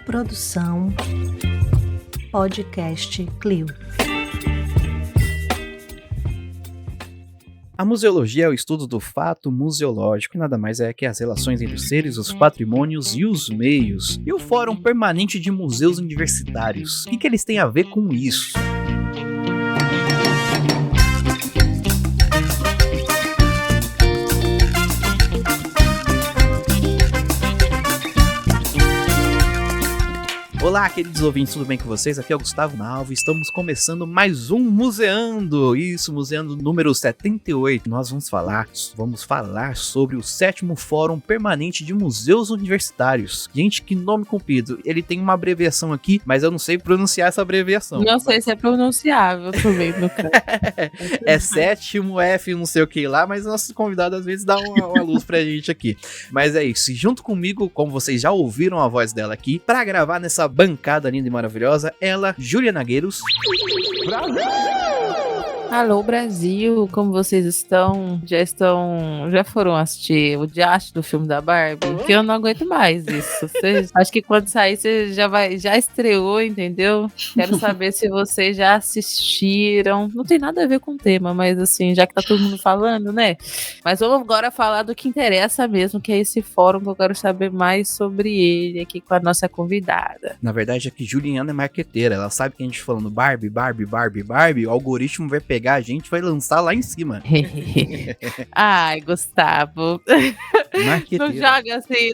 Produção Podcast Clio. A museologia é o estudo do fato museológico, e nada mais é que as relações entre os seres, os patrimônios e os meios. E o Fórum Permanente de Museus Universitários? O que eles têm a ver com isso? Olá, queridos ouvintes, tudo bem com vocês? Aqui é o Gustavo Nalvo e estamos começando mais um Museando. Isso, Museando número 78. Nós vamos falar sobre o 7º Fórum Permanente de Museus Universitários. Gente, que nome comprido. Ele tem uma abreviação aqui, mas eu não sei pronunciar essa abreviação. Não sei se é pronunciável também, no caso. É 7º F, não sei o que lá, mas nosso convidado às vezes dá uma luz pra gente aqui. Mas é isso, junto comigo, como vocês já ouviram a voz dela aqui, pra gravar nessa bancada linda e maravilhosa, ela, Juliana Gueiros. Alô, Brasil, como vocês estão? Já foram assistir o diacho do filme da Barbie? Porque eu não aguento mais isso. Acho que quando sair, você já estreou, entendeu? Quero saber se vocês já assistiram. Não tem nada a ver com o tema, mas assim, já que tá todo mundo falando, né? Mas vamos agora falar do que interessa mesmo, que é esse fórum, que eu quero saber mais sobre ele aqui com a nossa convidada. Na verdade é que Juliana é marqueteira, ela sabe que a gente falando Barbie, o algoritmo vai pegar a gente, vai lançar lá em cima. Ai, Gustavo. Não joga assim,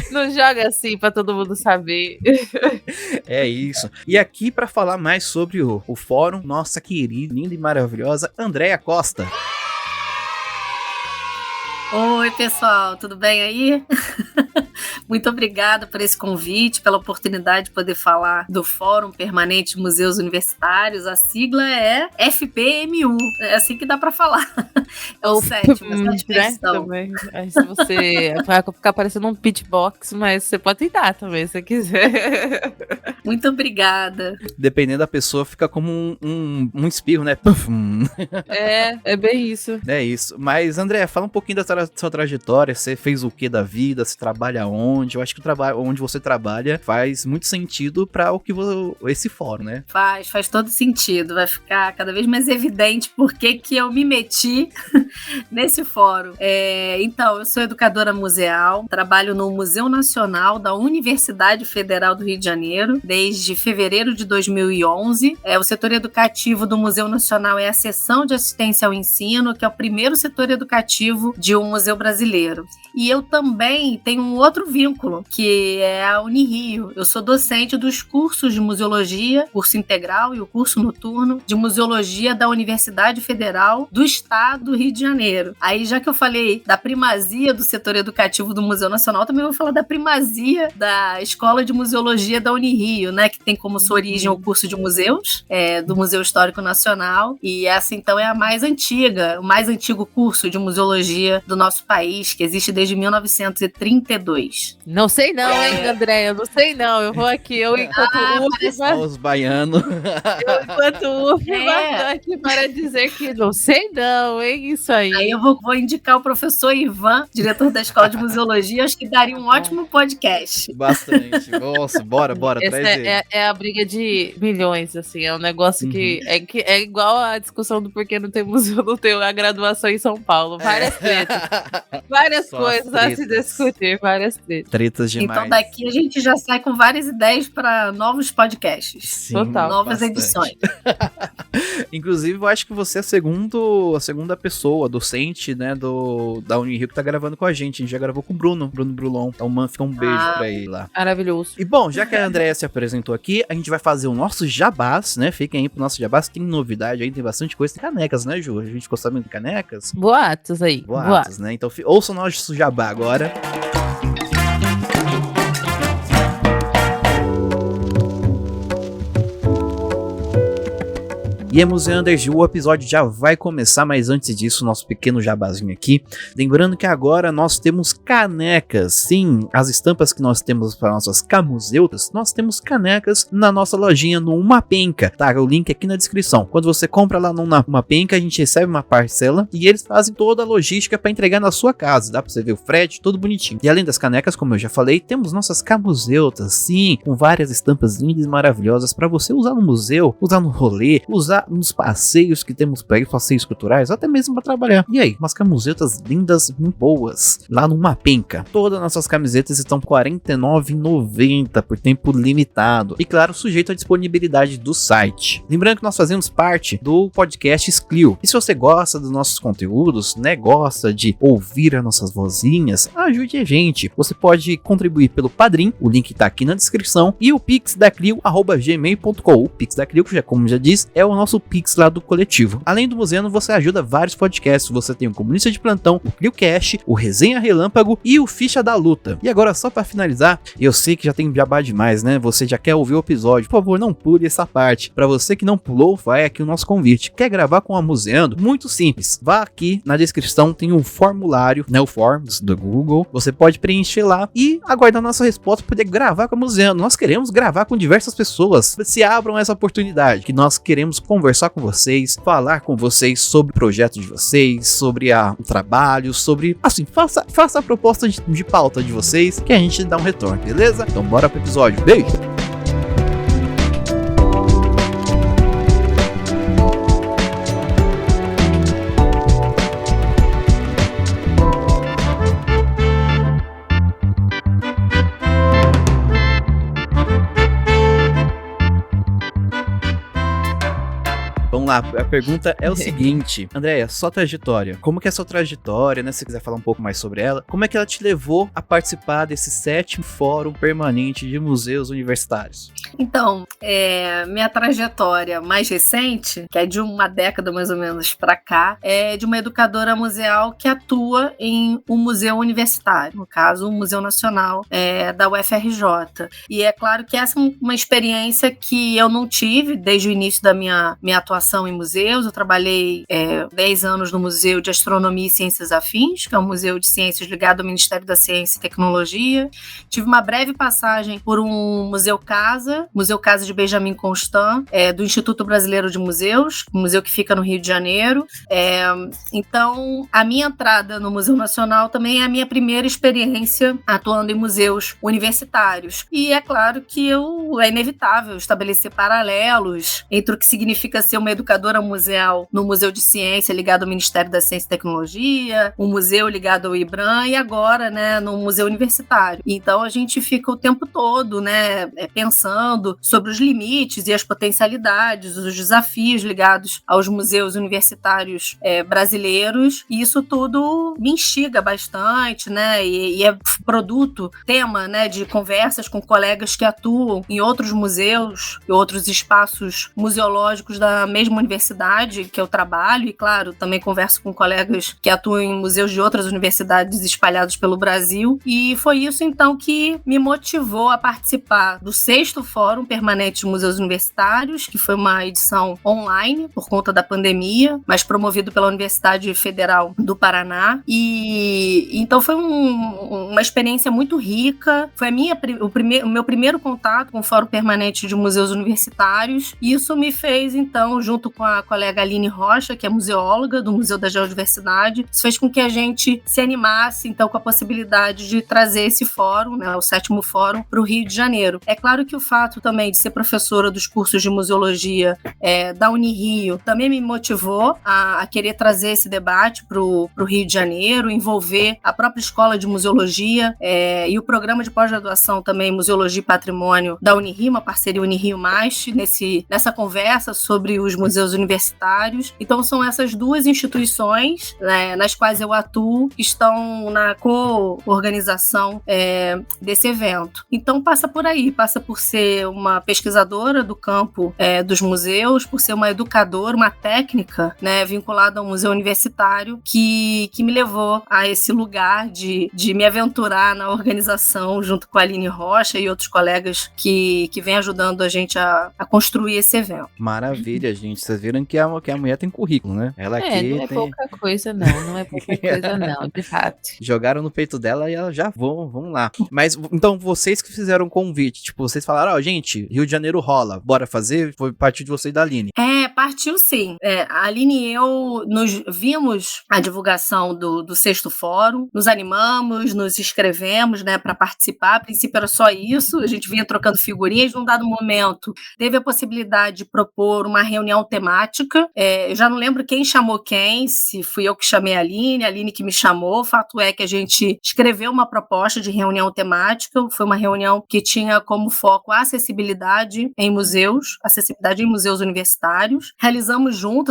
não joga assim pra todo mundo saber. É isso. E aqui pra falar mais sobre o fórum, nossa querida, linda e maravilhosa Andréia Costa. Oi, pessoal, tudo bem aí? Muito obrigada por esse convite, pela oportunidade de poder falar do Fórum Permanente de Museus Universitários. A sigla é FPMU, é assim que dá para falar. É o 7º, versão. Aí se você vai ficar parecendo um pitbox, mas você pode tentar também, se você quiser. Muito obrigada. Dependendo da pessoa, fica como um espirro, né? É bem isso. É isso. Mas, André, fala um pouquinho da sua trajetória. Você fez o que da vida? Você trabalha onde? Eu acho que o trabalho onde você trabalha faz muito sentido para esse fórum, né? Faz todo sentido. Vai ficar cada vez mais evidente por que eu me meti nesse fórum. Então, eu sou educadora museal, trabalho no Museu Nacional da Universidade Federal do Rio de Janeiro desde fevereiro de 2011. O setor educativo do Museu Nacional é a seção de assistência ao ensino, que é o primeiro setor educativo de um museu brasileiro. E eu também tenho um outro vínculo, que é a Unirio. Eu sou docente dos cursos de museologia, curso integral e o curso noturno de museologia da Universidade Federal do Estado do Rio de Janeiro. Aí, já que eu falei da primazia do setor educativo do Museu Nacional, também vou falar da primazia da Escola de Museologia da Unirio, né, que tem como sua origem o curso de museus, do Museu Histórico Nacional, e essa então é a mais antiga, o mais antigo curso de museologia do nosso país, que existe desde 1932. Não sei não, hein, Andréia? Não sei não. Eu vou aqui, enquanto os baianos. Bastante para dizer que não sei não, hein? Isso aí. Aí eu vou indicar o professor Ivan, diretor da Escola de Museologia, acho que daria um ótimo podcast. Bastante. Nossa, bora, traz ele. É a briga de milhões, assim, é um negócio que é igual a discussão do porquê não tem museu, não tem a graduação em São Paulo. Várias tretas. Várias coisas a se discutir, várias tretas. Tretas demais. Então daqui a gente já sai com várias ideias para novos podcasts. Sim, total. Novas edições. Inclusive, eu acho que você é a segunda pessoa, docente, né, da Unirio que tá gravando com a gente. A gente já gravou com o Bruno Brulon. Então, fica um beijo pra ele lá. Maravilhoso. E bom, já que a Andréia se apresentou aqui, a gente vai fazer o nosso jabás, né? Fiquem aí pro nosso jabás. Tem novidade aí, tem bastante coisa. Tem canecas, né, Ju? A gente ficou sabendo de canecas? Boatos aí. Boatos, né? Então, ouçam o nosso jabá agora. E aí, Museanders, o episódio já vai começar, mas antes disso, nosso pequeno jabazinho aqui. Lembrando que agora nós temos canecas. Sim, as estampas que nós temos para nossas camuseutas, nós temos canecas na nossa lojinha no Uma Penca, tá? O link aqui na descrição. Quando você compra lá no Uma Penca, a gente recebe uma parcela e eles fazem toda a logística para entregar na sua casa. Dá para você ver o frete, tudo bonitinho. E além das canecas, como eu já falei, temos nossas camuseutas, sim, com várias estampas lindas e maravilhosas para você usar no museu, usar no rolê, usar nos passeios que temos para ir, passeios culturais, até mesmo para trabalhar. E aí, umas camisetas lindas, muito boas, lá no Uma Penca. Todas as nossas camisetas estão R$ 49,90 por tempo limitado. E claro, sujeito à disponibilidade do site. Lembrando que nós fazemos parte do podcast Sclio. E se você gosta dos nossos conteúdos, né, gosta de ouvir as nossas vozinhas, ajude a gente. Você pode contribuir pelo Padrim, o link tá aqui na descrição, e o pixdaclio@gmail.com. O Pix da Clio, como já diz, é o nosso Pix lá do coletivo. Além do Museano, você ajuda vários podcasts. Você tem o Comunista de Plantão, o ClioCast, o Resenha Relâmpago e o Ficha da Luta. E agora, só pra finalizar, eu sei que já tem jabá demais, né? Você já quer ouvir o episódio, por favor, não pule essa parte. Pra você que não pulou, vai aqui o nosso convite. Quer gravar com a Museando? Muito simples. Vá aqui na descrição, tem um formulário, né? O Forms do Google. Você pode preencher lá e aguardar a nossa resposta para poder gravar com a Museando. Nós queremos gravar com diversas pessoas. Se abram essa oportunidade, que nós queremos conversar com vocês, falar com vocês sobre o projeto de vocês, sobre o trabalho, sobre... Assim, faça a proposta de pauta de vocês, que a gente dá um retorno, beleza? Então bora pro episódio. Beijo! Vamos lá, a pergunta é o seguinte, Andréia, sua trajetória, como que é a sua trajetória, né, se você quiser falar um pouco mais sobre ela, como é que ela te levou a participar desse 7º Fórum Permanente de Museus Universitários? Então, minha trajetória mais recente, que é de uma década mais ou menos para cá, é de uma educadora museal que atua em um museu universitário, no caso, o Museu Nacional da UFRJ. E é claro que essa é uma experiência que eu não tive desde o início da minha atuação em museus. Eu trabalhei 10 anos no Museu de Astronomia e Ciências Afins, que é um museu de ciências ligado ao Ministério da Ciência e Tecnologia. Tive uma breve passagem por um Museu Casa de Benjamin Constant, do Instituto Brasileiro de Museus, um museu que fica no Rio de Janeiro. Então, a minha entrada no Museu Nacional também é a minha primeira experiência atuando em museus universitários. E é claro que é inevitável estabelecer paralelos entre o que significa ser uma educadora museal no Museu de Ciência ligado ao Ministério da Ciência e Tecnologia, um museu ligado ao IBRAM e agora, né, no Museu Universitário. Então a gente fica o tempo todo, né, pensando sobre os limites e as potencialidades, os desafios ligados aos museus universitários brasileiros, e isso tudo me instiga bastante, né, e é tema, né, de conversas com colegas que atuam em outros museus e outros espaços museológicos da mesma universidade que eu trabalho, e claro, também converso com colegas que atuam em museus de outras universidades espalhados pelo Brasil, e foi isso então que me motivou a participar do 6º Fórum Permanente de Museus Universitários, que foi uma edição online por conta da pandemia, mas promovido pela Universidade Federal do Paraná, e então foi uma experiência muito rica. Foi o meu primeiro contato com o Fórum Permanente de Museus Universitários, e isso me fez então, junto com a colega Aline Rocha, que é museóloga do Museu da Geodiversidade, isso fez com que a gente se animasse, então, com a possibilidade de trazer esse fórum, né, o 7º Fórum, para o Rio de Janeiro. É claro que o fato também de ser professora dos cursos de museologia da Unirio também me motivou a querer trazer esse debate para o Rio de Janeiro, envolver a própria Escola de Museologia e o programa de pós-graduação também, Museologia e Patrimônio da Unirio, uma parceria Unirio-MAST, nessa conversa sobre os museus universitários. Então são essas duas instituições, né, nas quais eu atuo, que estão na co-organização desse evento. Então passa por aí, passa por ser uma pesquisadora do campo dos museus, por ser uma educadora, uma técnica, né, vinculada ao museu universitário, que me levou a esse lugar de me aventurar na organização junto com a Aline Rocha e outros colegas que vêm ajudando a gente a construir esse evento. Maravilha, gente. vocês viram que a mulher tem currículo, né? Ela aqui não é tem... pouca coisa não é pouca coisa não, de fato. Jogaram no peito dela e ela já vamos lá. Mas, então, vocês que fizeram o convite, tipo, vocês falaram, gente, Rio de Janeiro rola, bora fazer? Foi partir de você e da Aline. Partiu sim. A Aline e eu nos vimos a divulgação do sexto fórum, nos animamos, nos inscrevemos, né, para participar. A princípio era só isso, a gente vinha trocando figurinhas. Num dado momento, teve a possibilidade de propor uma reunião temática. Eu já não lembro quem chamou quem, se fui eu que chamei a Aline que me chamou. O fato é que a gente escreveu uma proposta de reunião temática. Foi uma reunião que tinha como foco a acessibilidade em museus universitários.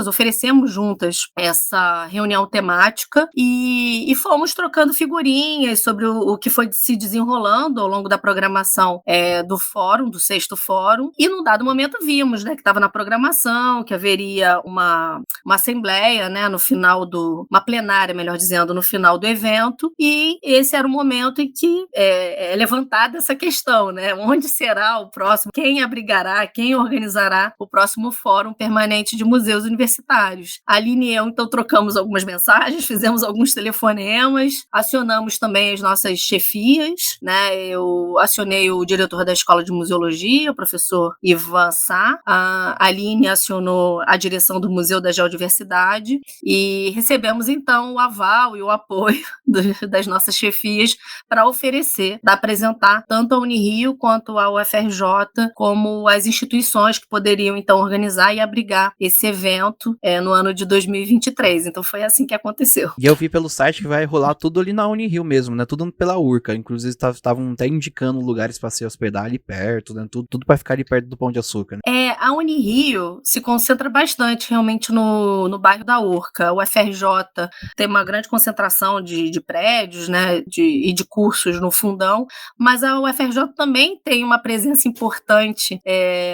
Oferecemos juntas essa reunião temática e fomos trocando figurinhas sobre o que foi se desenrolando ao longo da programação do fórum, do sexto fórum. E num dado momento vimos, né, que estava na programação, que haveria uma assembleia, né, uma plenária, melhor dizendo, no final do evento, e esse era o momento em que é levantada essa questão, né? Onde será o próximo? Quem abrigará? Quem organizará o próximo Fórum Permanente de Museus Universitários? A Aline e eu, então, trocamos algumas mensagens, fizemos alguns telefonemas, acionamos também as nossas chefias, né? Eu acionei o diretor da Escola de Museologia, o professor Ivan Sá. A Aline acionou a direção do Museu da Geodiversidade e recebemos, então, o aval e o apoio das nossas chefias para apresentar tanto a Unirio quanto a UFRJ como as instituições que poderiam, então, organizar e abrigar esse evento no ano de 2023. Então, foi assim que aconteceu. E eu vi pelo site que vai rolar tudo ali na Unirio mesmo, né? Tudo pela Urca. Inclusive, estavam até indicando lugares para se hospedar ali perto, né? Tudo para ficar ali perto do Pão de Açúcar, né? A Unirio se concentra bastante realmente no bairro da Urca. O UFRJ tem uma grande concentração de prédios, né? E de cursos no fundão, mas a UFRJ também tem uma presença importante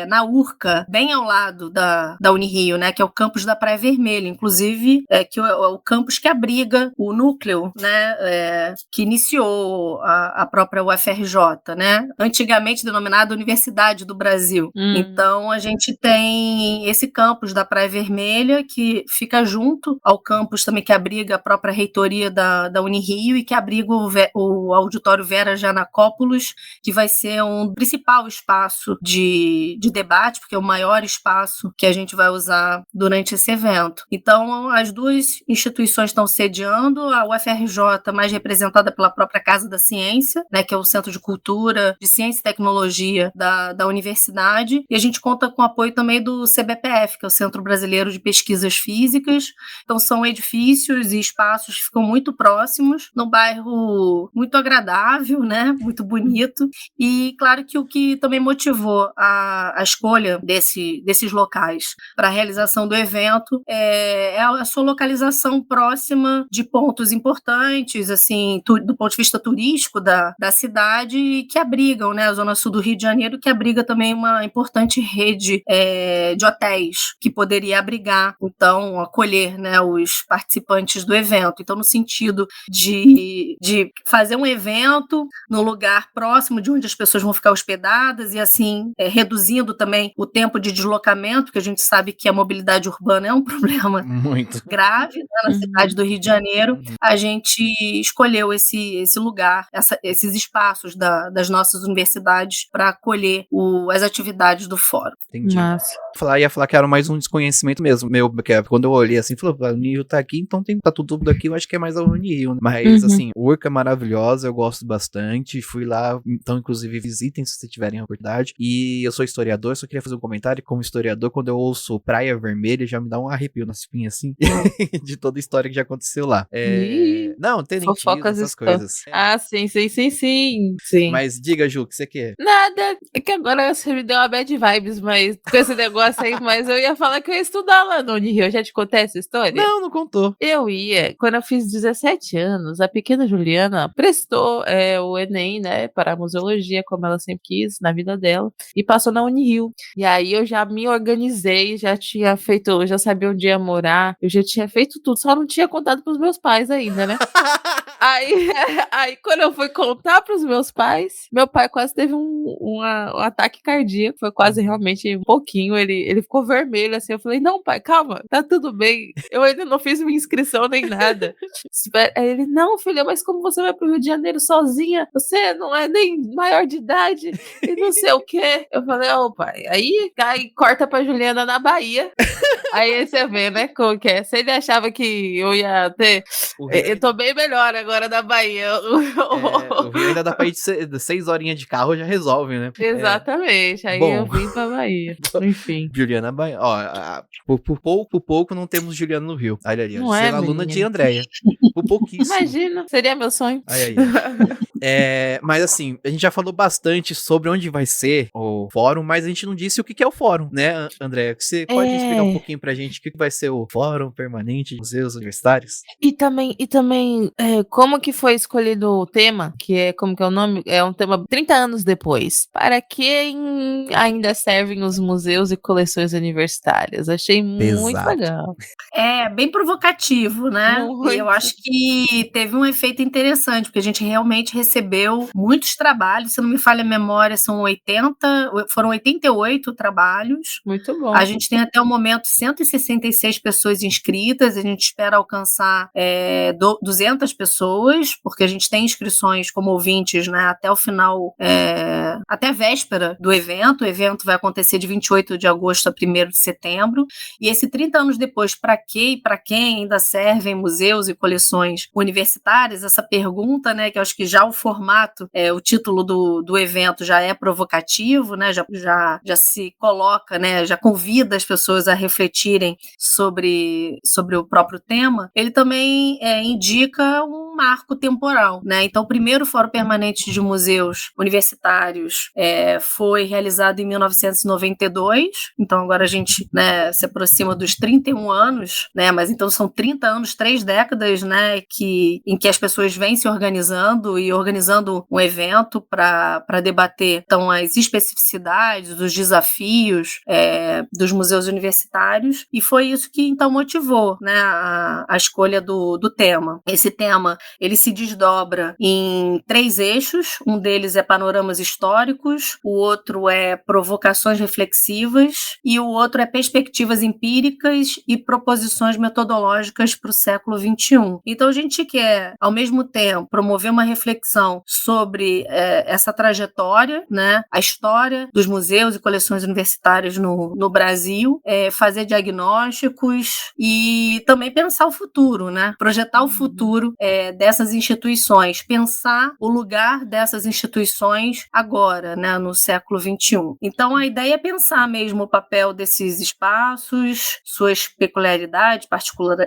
na Urca, bem ao lado da Unirio, né? Que é o campus da Praia Vermelha, inclusive, que é o campus que abriga o núcleo, né? Que iniciou a própria UFRJ, né? Antigamente denominada Universidade do Brasil. Então, a gente tem esse campus da Praia Vermelha, que fica junto ao campus também que abriga a própria reitoria da Unirio e que abriga o auditório Vera Janacópolis, que vai ser um principal espaço de debate, porque é o maior espaço que a gente vai usar durante esse evento. Então, as duas instituições estão sediando, a UFRJ mais representada pela própria Casa da Ciência, né, que é o Centro de Cultura, de Ciência e Tecnologia da universidade, e a gente conta com o apoio também do CBPF, que é o Centro Brasileiro de Pesquisas Físicas. Então, são edifícios e espaços que ficam muito próximos, num bairro muito agradável, né, muito bonito, e claro que o que também motivou a escolha desses locais para a realização do evento é a sua localização próxima de pontos importantes, assim, do ponto de vista turístico da cidade, que abrigam, né, a Zona Sul do Rio de Janeiro, que abriga também uma importante rede de hotéis, que poderia abrigar, então, acolher, né, os participantes do evento. Então, no sentido de fazer um evento no lugar próximo de onde as pessoas vão ficar hospedadas e, assim, reduzindo também o tempo de deslocamento, porque a gente sabe que a mobilidade urbana é um problema muito grave, né, na cidade do Rio de Janeiro. A gente escolheu esse lugar, esses espaços das nossas universidades para acolher as atividades do fórum. Entendi. Massa. Ia falar que era mais um desconhecimento mesmo, meu, porque quando eu olhei assim, falou, a Unirio tá aqui, então tá tudo daqui, eu acho que é mais a Unirio, né? Mas, assim, Urca é maravilhosa, eu gosto bastante, fui lá, então, inclusive, visitem se vocês tiverem a oportunidade, e eu sou historiador, só queria fazer um comentário, como historiador, quando eu ouço Praia Vermelha, já me dá um arrepio na espinha, assim, de toda a história que já aconteceu lá. Não, tem essas coisas. Ah, sim. Mas diga, Ju, o que você quer? Nada, é que agora você me deu uma bad vibes, mas com esse negócio aí, mas eu ia falar que eu ia estudar lá no Unirio. Eu já te contei essa história? Não contou. Eu ia, quando eu fiz 17 anos, a pequena Juliana prestou o Enem, né, para a museologia, como ela sempre quis, na vida dela, e passou na Unirio. E aí eu já me organizei, já tinha feito, eu já sabia onde ia morar, eu já tinha feito tudo, só não tinha contado pros meus pais ainda, né? Aí, quando eu fui contar pros meus pais, meu pai quase teve um ataque cardíaco. Foi quase realmente um pouquinho. Ele ficou vermelho assim. Eu falei: não, pai, calma, tá tudo bem. Eu ainda não fiz minha inscrição nem nada. Aí ele: não, filha, mas como você vai pro Rio de Janeiro sozinha? Você não é nem maior de idade e não sei o quê. Eu falei: ô, pai, aí corta pra Juliana na Bahia. Aí você vê, né, como que é. Se ele achava que eu ia ter... Eu tô bem melhor agora na Bahia. O Rio ainda dá pra ir de 6 horinhas de carro, já resolve, né? Exatamente. Aí Bom. eu vim pra Bahia. Enfim. Juliana Bahia. Ó, por pouco não temos Juliana no Rio. Olha ali, Não ser é, aluna menina? de Andréia. Por pouquíssimo. Imagina, seria meu sonho. Aí. Mas assim, a gente já falou bastante sobre onde vai ser o fórum, mas a gente não disse o que é o fórum, né, Andréia? Você pode explicar um pouquinho pra gente o que vai ser o Fórum Permanente de Museus Universitários? E também como que foi escolhido o tema, que é, como que é o nome? É um tema 30 anos depois. Para quem ainda servem os museus e coleções universitárias? Achei muito legal. É, bem provocativo, né? Muito. E eu acho que teve um efeito interessante, porque a gente realmente recebeu muitos trabalhos, se não me falha a memória, foram 88 trabalhos. Muito bom. A gente tem até o momento 166 pessoas inscritas, a gente espera alcançar 200 pessoas, porque a gente tem inscrições como ouvintes, né, até o final, até a véspera do evento. O evento vai acontecer de 28 de agosto a 1º de setembro, e esse 30 anos depois, para quem ainda servem museus e coleções universitárias, essa pergunta, né, que eu acho que já o formato, o título do evento já é provocativo, né, já se coloca, né, já convida as pessoas a refletirem sobre o próprio tema. Ele também indica um marco temporal, né? Então, o primeiro Fórum Permanente de Museus Universitários foi realizado em 1992, então agora a gente, né, se aproxima dos 31 anos, né? Mas então são 30 anos, 3 décadas, né, em que as pessoas vêm se organizando e organizando um evento para debater então as especificidades, os desafios dos museus universitários, e foi isso que então motivou, né, a escolha do tema. Esse tema, ele se desdobra em 3 eixos, um deles é panoramas históricos, o outro é provocações reflexivas e o outro é perspectivas empíricas e proposições metodológicas para o século XXI. Então a gente quer, ao mesmo tempo, promover uma reflexão sobre essa trajetória, né, a história dos museus e coleções universitárias no Brasil, fazer diagnósticos e também pensar o futuro, né? Projetar o futuro dessas instituições, pensar o lugar dessas instituições agora, né, no século XXI. Então a ideia é pensar mesmo o papel desses espaços, suas peculiaridades,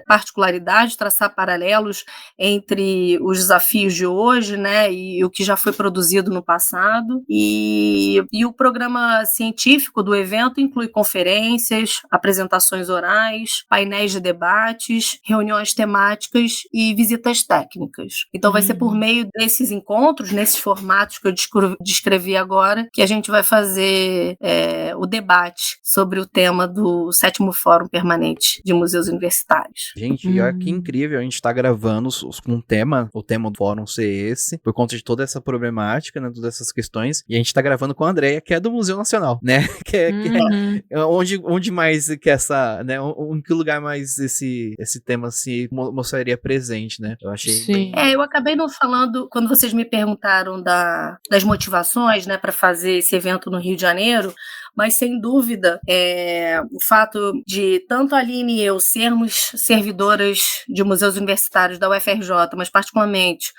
particularidades, traçar paralelos entre os desafios de hoje, né, e o que já foi produzido no passado. E o programa científico do evento inclui conferências, apresentações orais, painéis de debates, reuniões temáticas e visitas técnicas. Então vai ser por meio desses encontros, nesses formatos que eu descrevi agora, que a gente vai fazer o debate sobre o tema do 7º Fórum Permanente de Museus Universitários. Gente, olha que incrível, a gente tá gravando com o tema do fórum ser esse, por conta de toda essa problemática, né, todas essas questões, e a gente tá gravando com a Andréia, que é do Museu Nacional, né, que é onde mais que essa, né, em que lugar mais esse tema se mostraria presente, né, eu achei. Sim. Eu acabei não falando, quando vocês me perguntaram das motivações, né, para fazer esse evento no Rio de Janeiro, mas sem dúvida o fato de tanto a Aline e eu sermos servidoras de museus universitários da UFRJ, mas particularmente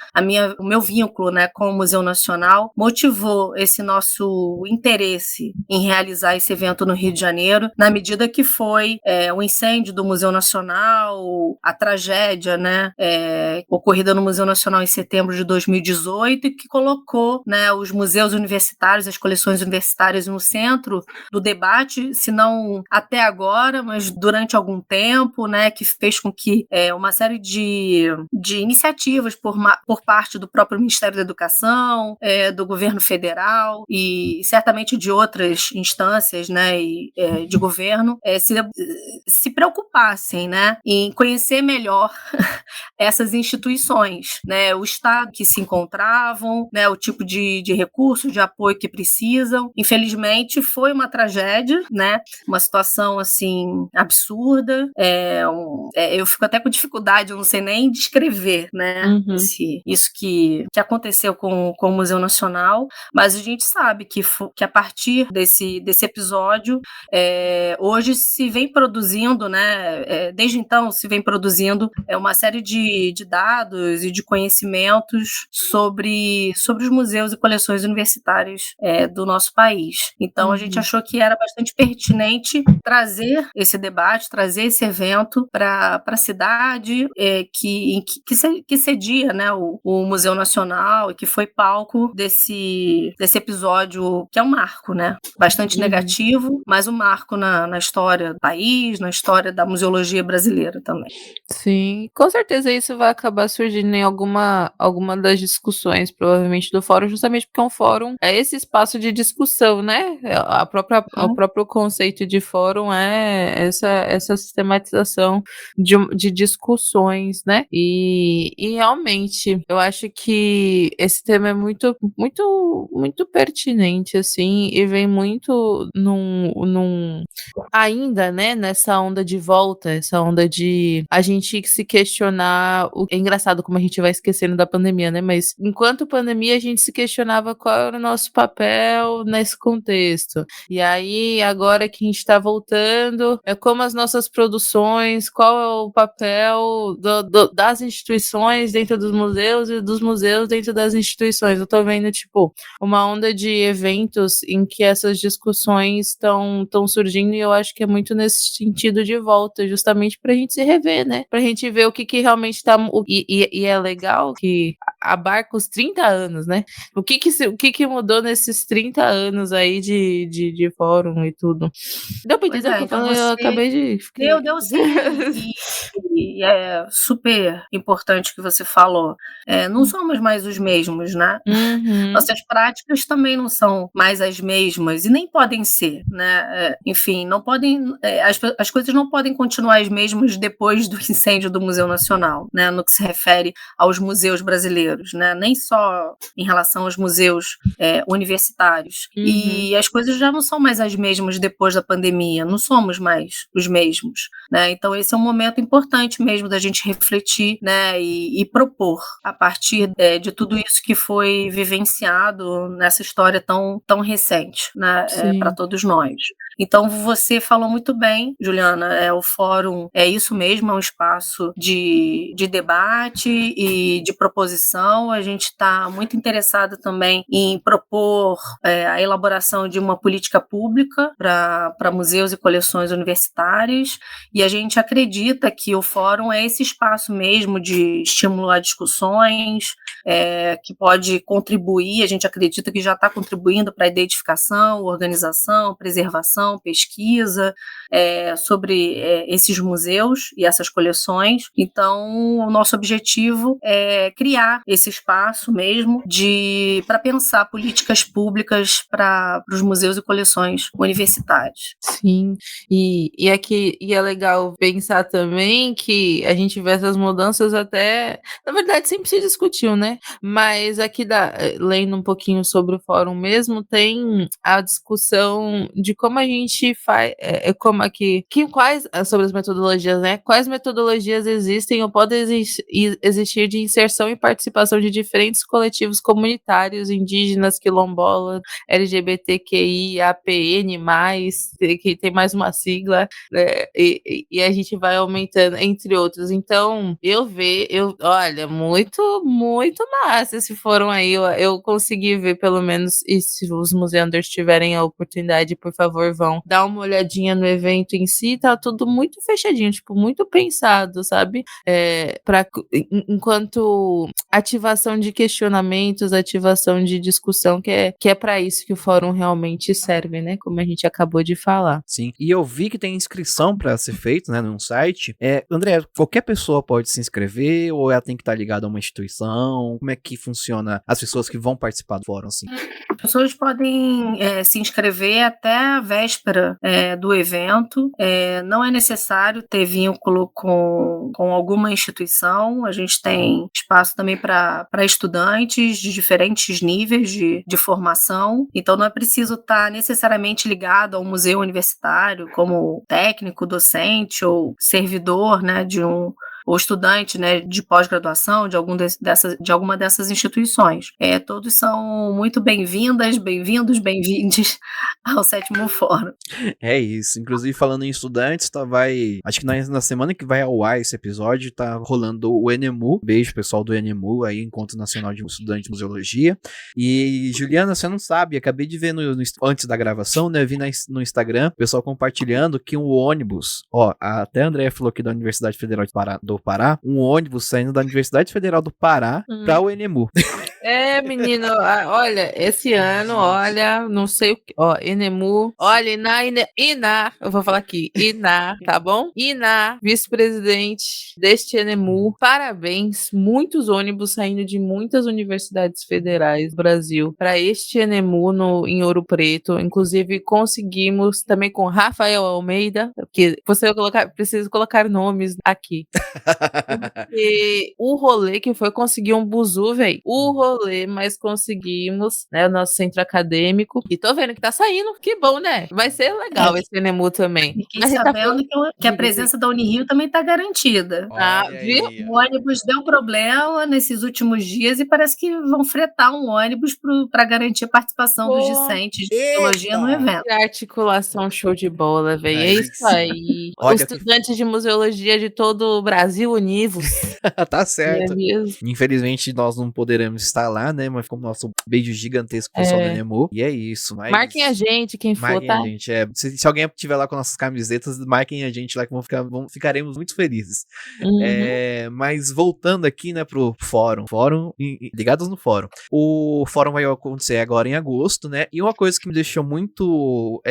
o meu vínculo, né, com o Museu Nacional, motivou esse nosso interesse em realizar esse evento no Rio de Janeiro, na medida que foi o incêndio do Museu Nacional, a tragédia, né, ocorrida no Museu Nacional em setembro de 2018, e que colocou, né, os museus universitários, as coleções universitárias no centro do debate, se não até agora, mas durante algum tempo, né, que fez com que uma série de iniciativas por parte do próprio Ministério da Educação, do governo federal e certamente de outras instâncias, né, de governo, se preocupassem, né, em conhecer melhor essas instituições, né, o estado que se encontravam, né, o tipo de recurso, de apoio que precisam. Infelizmente, foi uma tragédia, né, uma situação, assim, absurda. Eu fico até com dificuldade, eu não sei nem descrever, né, isso que aconteceu com o Museu Nacional, mas a gente sabe que a partir desse episódio, hoje se vem produzindo, né, desde então se vem produzindo uma série de dados e de conhecimentos sobre os museus e coleções universitárias do nosso país. Então a gente achou que era bastante pertinente trazer esse debate, trazer esse evento para a cidade que cedia, né, o Museu Nacional e que foi palco desse episódio, que é um marco, né, bastante negativo, mas um marco na história do país, na história da museologia brasileira também. Sim, com certeza isso vai acabar surgindo em alguma das discussões, provavelmente, do fórum, justamente porque um fórum é esse espaço de discussão, né? O próprio conceito de fórum é essa sistematização de discussões, né? E realmente, eu acho que esse tema é muito, muito, muito pertinente, assim, e vem muito ainda, né, nessa onda de volta, essa onda de a gente se questionar. É engraçado como a gente vai esquecendo da pandemia, né? Mas enquanto pandemia, a gente se questionava qual era o nosso papel nesse contexto. E aí, agora que a gente está voltando, como as nossas produções, qual é o papel das instituições dentro dos museus e dos museus dentro das instituições. Eu tô vendo, tipo, uma onda de eventos em que essas discussões estão surgindo, e eu acho que é muito nesse sentido de volta, justamente pra gente se rever, né? Pra gente ver o que realmente tá... E é legal que abarca os 30 anos, né? O que mudou nesses 30 anos aí de fórum e tudo. Deu pra entender o que eu falei? Eu acabei de... Deu sim. E é super importante o que você falou. Não somos mais os mesmos, né? Nossas práticas também não são mais as mesmas e nem podem ser, né? Enfim, não podem... as coisas não podem continuar as mesmas depois do incêndio do Museu Nacional, né? No que se refere aos museus brasileiros, né? Nem só em relação aos museus universitários. E as coisas já não são mais as mesmas depois da pandemia, não somos mais os mesmos, né? Então esse é um momento importante mesmo da gente refletir, né? E propor a partir de tudo isso que foi vivenciado nessa história tão recente, né? Para todos nós. Então você falou muito bem, Juliana, o fórum é isso mesmo, é um espaço de debate e de proposição. A gente está muito interessado também em propor a elaboração de uma política pública para museus e coleções universitárias, e a gente acredita que o fórum é esse espaço mesmo de estímulo a discussões, que pode contribuir, a gente acredita que já está contribuindo para a identificação, organização, preservação, pesquisa sobre esses museus e essas coleções. Então, o nosso objetivo é criar esse espaço mesmo para pensar políticas públicas para os museus e coleções universitárias. Sim, e é legal pensar também que a gente vê essas mudanças até, na verdade, sempre se discutiu, né? Mas aqui, lendo um pouquinho sobre o fórum mesmo, tem a discussão de como a gente faz, quais, sobre as metodologias, né? Quais metodologias existem ou podem existir de inserção e participação de diferentes coletivos comunitários, indígenas, quilombolas, LGBTQI, APN+, que tem mais uma sigla, né? E a gente vai aumentando, entre outros. Então, olha, muito, muito massa esse fórum aí. Eu consegui ver, pelo menos, e se os museanders tiverem a oportunidade, por favor, vão dar uma olhadinha no evento em si, tá tudo muito fechadinho, tipo, muito pensado, sabe? Enquanto ativação de questionamentos, ativação de discussão, que é para isso que o fórum realmente serve, né? Como a gente acabou de falar. Sim, e eu vi que tem inscrição para ser feito, né, num site. André, qualquer pessoa pode se inscrever ou ela tem que estar ligada a uma instituição? Como é que funciona as pessoas que vão participar do fórum, assim? As pessoas podem se inscrever até a véspera do evento. Não é necessário ter vínculo com alguma instituição. A gente tem espaço também para estudantes de diferentes níveis de formação. Então, não é preciso estar necessariamente ligado a um museu universitário, como técnico, docente ou servidor, né, ou estudante, né, de pós-graduação de alguma dessas instituições. Todos são muito bem-vindos, bem-vindes ao 7º Fórum. É isso. Inclusive, falando em estudantes, acho que na semana que vai ao ar esse episódio, tá rolando o ENEMU. Beijo, pessoal do ENEMU, aí, Encontro Nacional de Estudantes de Museologia. E, Juliana, você não sabe, acabei de ver antes da gravação, né, vi no Instagram, o pessoal compartilhando que um ônibus, até a Andréia falou aqui da Universidade Federal do Pará, um ônibus saindo da Universidade Federal do Pará para o ENEMU. Menino, olha, esse ano, olha, não sei o que, ENEMU, olha, Iná, eu vou falar aqui, Iná, tá bom? Iná, vice-presidente deste ENEMU, parabéns, muitos ônibus saindo de muitas universidades federais do Brasil para este ENEMU em Ouro Preto, inclusive conseguimos também com Rafael Almeida, porque preciso colocar nomes aqui. Porque o rolê que foi conseguir um buzu, velho. Mas conseguimos, né? O nosso centro acadêmico. E tô vendo que tá saindo. Que bom, né? Vai ser legal esse ENEMU também. Fiquei sabendo que a presença da Unirio também tá garantida. Viu? O ônibus deu problema nesses últimos dias e parece que vão fretar um ônibus para garantir a participação dos discentes de museologia no evento. Que articulação show de bola, velho. É isso aí. Os estudantes de museologia de todo o Brasil univos. Tá certo. É Infelizmente, nós não poderemos estar lá, né? Mas ficou nosso beijo gigantesco pro pessoal do ENEMU. E é isso. Mas... Marquem a gente, quem for, tá? A gente. Se alguém estiver lá com nossas camisetas, marquem a gente lá que ficaremos muito felizes. Uhum. Mas voltando aqui, né, pro fórum. Ligados no fórum. O fórum vai acontecer agora em agosto, né? E uma coisa que me deixou muito,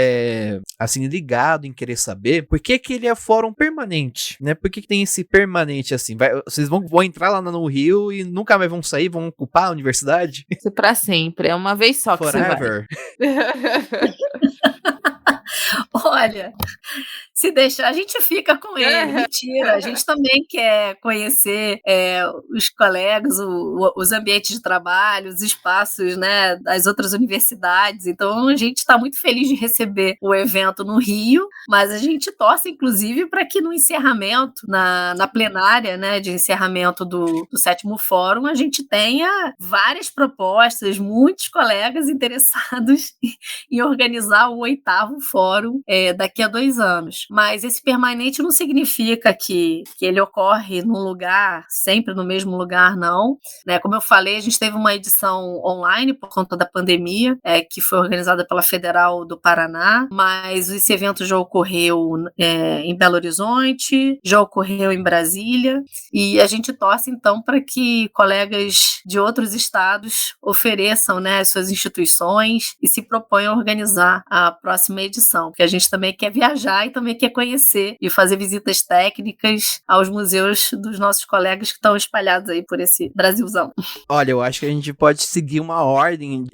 assim, ligado em querer saber, por que ele é fórum permanente, né? Por que tem esse permanente, assim? Vocês vão entrar lá no Rio e nunca mais vão sair, vão ocupar a universidade? Isso é pra sempre, é uma vez só que Forever. você vai. Olha, se deixar, a gente fica com ele. Mentira, a gente também quer conhecer os colegas, os ambientes de trabalho, os espaços, né, das outras universidades. Então, a gente está muito feliz de receber o evento no Rio, mas a gente torce, inclusive, para que no encerramento, na plenária, né, de encerramento do 7º Fórum, a gente tenha várias propostas, muitos colegas interessados em organizar o 8º Fórum daqui a 2 anos. Mas esse permanente não significa que ele ocorre num lugar, sempre no mesmo lugar, não. Né? Como eu falei, a gente teve uma edição online por conta da pandemia, que foi organizada pela Federal do Paraná, mas esse evento já ocorreu em Belo Horizonte, já ocorreu em Brasília, e a gente torce, então, para que colegas de outros estados ofereçam, né, as suas instituições e se proponham a organizar a próxima edição, porque a gente também quer viajar e também quer conhecer e fazer visitas técnicas aos museus dos nossos colegas que estão espalhados aí por esse Brasilzão. Olha, eu acho que a gente pode seguir uma ordem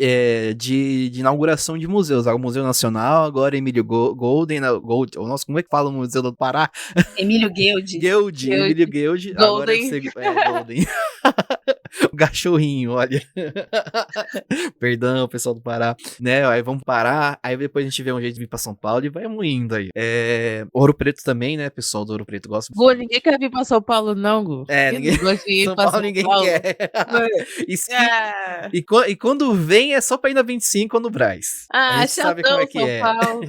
de inauguração de museus. O Museu Nacional, agora Emílio Golden, nossa, como é que fala o Museu do Pará? Emílio Guild. Emílio Guild. Agora Golden. O cachorrinho, olha. Perdão, pessoal do Pará. Né, aí vamos parar, aí depois a gente vê um jeito de vir pra São Paulo e vamos indo aí. Ouro Preto também, né, pessoal do Ouro Preto gosta. Ninguém quer vir pra São Paulo, não, Gu. Ninguém gosta de ir São Paulo, ninguém quer. E quando vem é só pra ir na 25 ou no Brás. A gente sabe como é que São Paulo.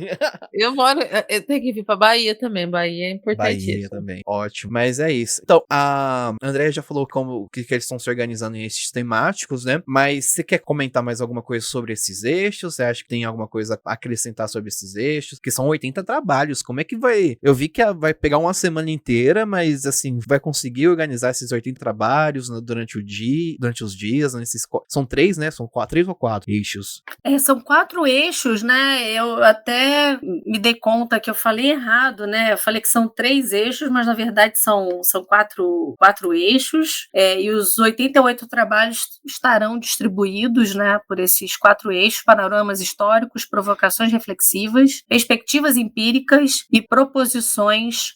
Eu tenho que vir pra Bahia também, Bahia é importante. Bahia também, ótimo, mas é isso. Então, a Andréia já falou que eles estão se organizando em esses temáticos, né, mas você quer comentar mais alguma coisa sobre esses eixos? Você acha que tem alguma coisa a acrescentar sobre esses eixos? Que são 80 trabalhos, como é que vai... Eu vi que vai pegar uma semana inteira, mas, assim, vai conseguir organizar esses 80 trabalhos durante os dias, são 3, né? São 3 ou 4 eixos. São 4 eixos, né? Eu até me dei conta que eu falei errado, né? Eu falei que são 3 eixos, mas na verdade são 4 eixos, e os 88 trabalhos estarão distribuídos, né, por esses 4 eixos: panoramas históricos, provocações reflexivas, perspectivas empíricas e proposições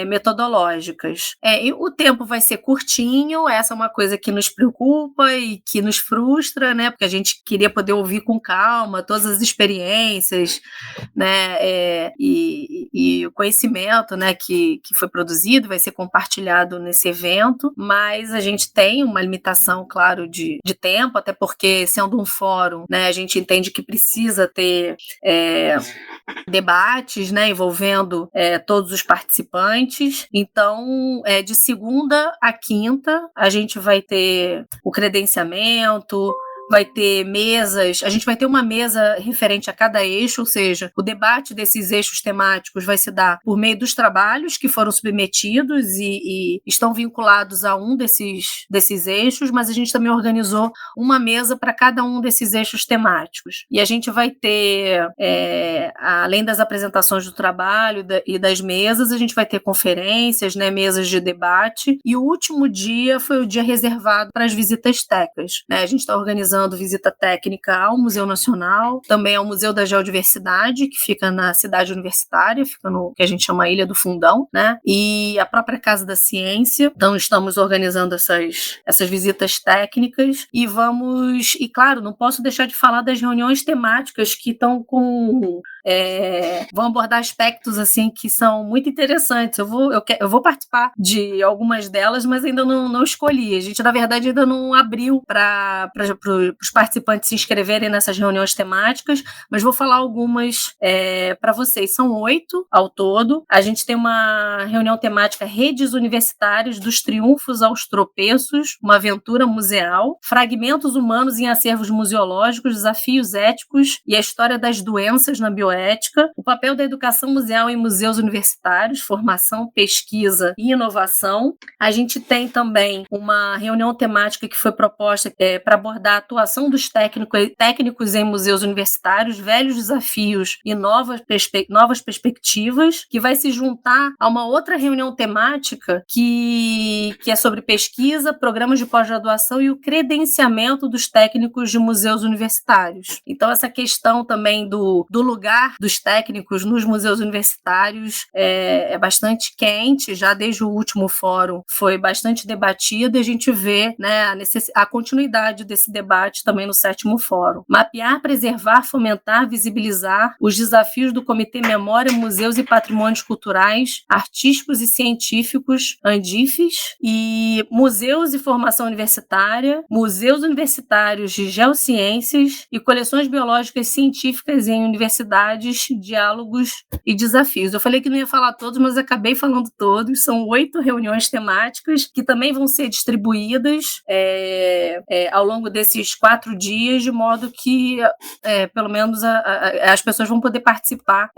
metodológicas. E o tempo vai ser curtinho, essa é uma coisa que nos preocupa e que nos frustra, né, porque a gente queria poder ouvir com calma todas as experiências, né, e o conhecimento, né, que foi produzido, vai ser compartilhado nesse evento, mas a gente tem uma limitação, claro, de tempo, até porque, sendo um fórum, né, a gente entende que precisa ter debates, né, envolvendo todos os participantes. Então, de segunda a quinta, a gente vai ter o credenciamento, vai ter mesas, a gente vai ter uma mesa referente a cada eixo, ou seja, o debate desses eixos temáticos vai se dar por meio dos trabalhos que foram submetidos e estão vinculados a um desses eixos, mas a gente também organizou uma mesa para cada um desses eixos temáticos. E a gente vai ter, além das apresentações do trabalho e das mesas, a gente vai ter conferências, né, mesas de debate, e o último dia foi o dia reservado para as visitas técnicas, né? A gente está organizando visita técnica ao Museu Nacional, também ao Museu da Geodiversidade, que fica na cidade universitária, fica no que a gente chama Ilha do Fundão, né? E a própria Casa da Ciência. Então, estamos organizando essas visitas técnicas e claro, não posso deixar de falar das reuniões temáticas que estão vão abordar aspectos assim que são muito interessantes. Eu vou participar de algumas delas, mas ainda não escolhi. A gente, na verdade, ainda não abriu para os participantes se inscreverem nessas reuniões temáticas, mas vou falar algumas para vocês. São 8 ao todo. A gente tem uma reunião temática: Redes Universitárias dos Triunfos aos Tropeços, uma aventura museal, fragmentos humanos em acervos museológicos, desafios éticos e a história das doenças na bioética, o papel da educação museal em museus universitários, formação, pesquisa e inovação. A gente tem também uma reunião temática que foi proposta para abordar a atuação dos técnicos em museus universitários, velhos desafios e novas perspectivas, que vai se juntar a uma outra reunião temática que é sobre pesquisa, programas de pós-graduação e o credenciamento dos técnicos de museus universitários. Então, essa questão também do lugar dos técnicos nos museus universitários é bastante quente, já desde o último fórum foi bastante debatido, e a gente vê, né, a continuidade desse debate também no 7º Fórum. Mapear, preservar, fomentar, visibilizar os desafios do Comitê Memória, Museus e Patrimônios Culturais, Artísticos e Científicos, ANDIFES, e Museus e Formação Universitária, Museus Universitários de Geociências e Coleções Biológicas Científicas em Universidades, Diálogos e Desafios. Eu falei que não ia falar todos, mas acabei falando todos. São 8 reuniões temáticas que também vão ser distribuídas ao longo desses 4 dias, de modo que pelo menos as pessoas vão poder participar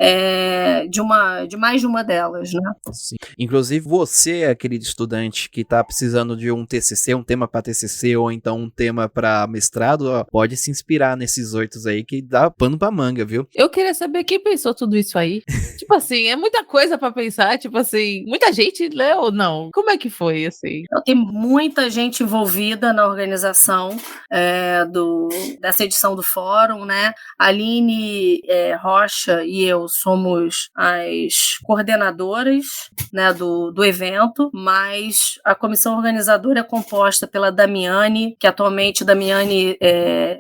de mais de uma delas, né? Sim. Inclusive você, querido estudante que está precisando de um TCC, um tema para TCC ou então um tema para mestrado, pode se inspirar nesses 8 aí que dá pano para manga, viu? Eu queria saber quem pensou tudo isso aí. Tipo assim, é muita coisa para pensar, tipo assim, muita gente leu ou não? Como é que foi, assim? Tem muita gente envolvida na organização dessa edição do fórum, né? A Aline Rocha e eu somos as coordenadoras, né, do evento, mas a comissão organizadora é composta pela Damiane, que atualmente Damiane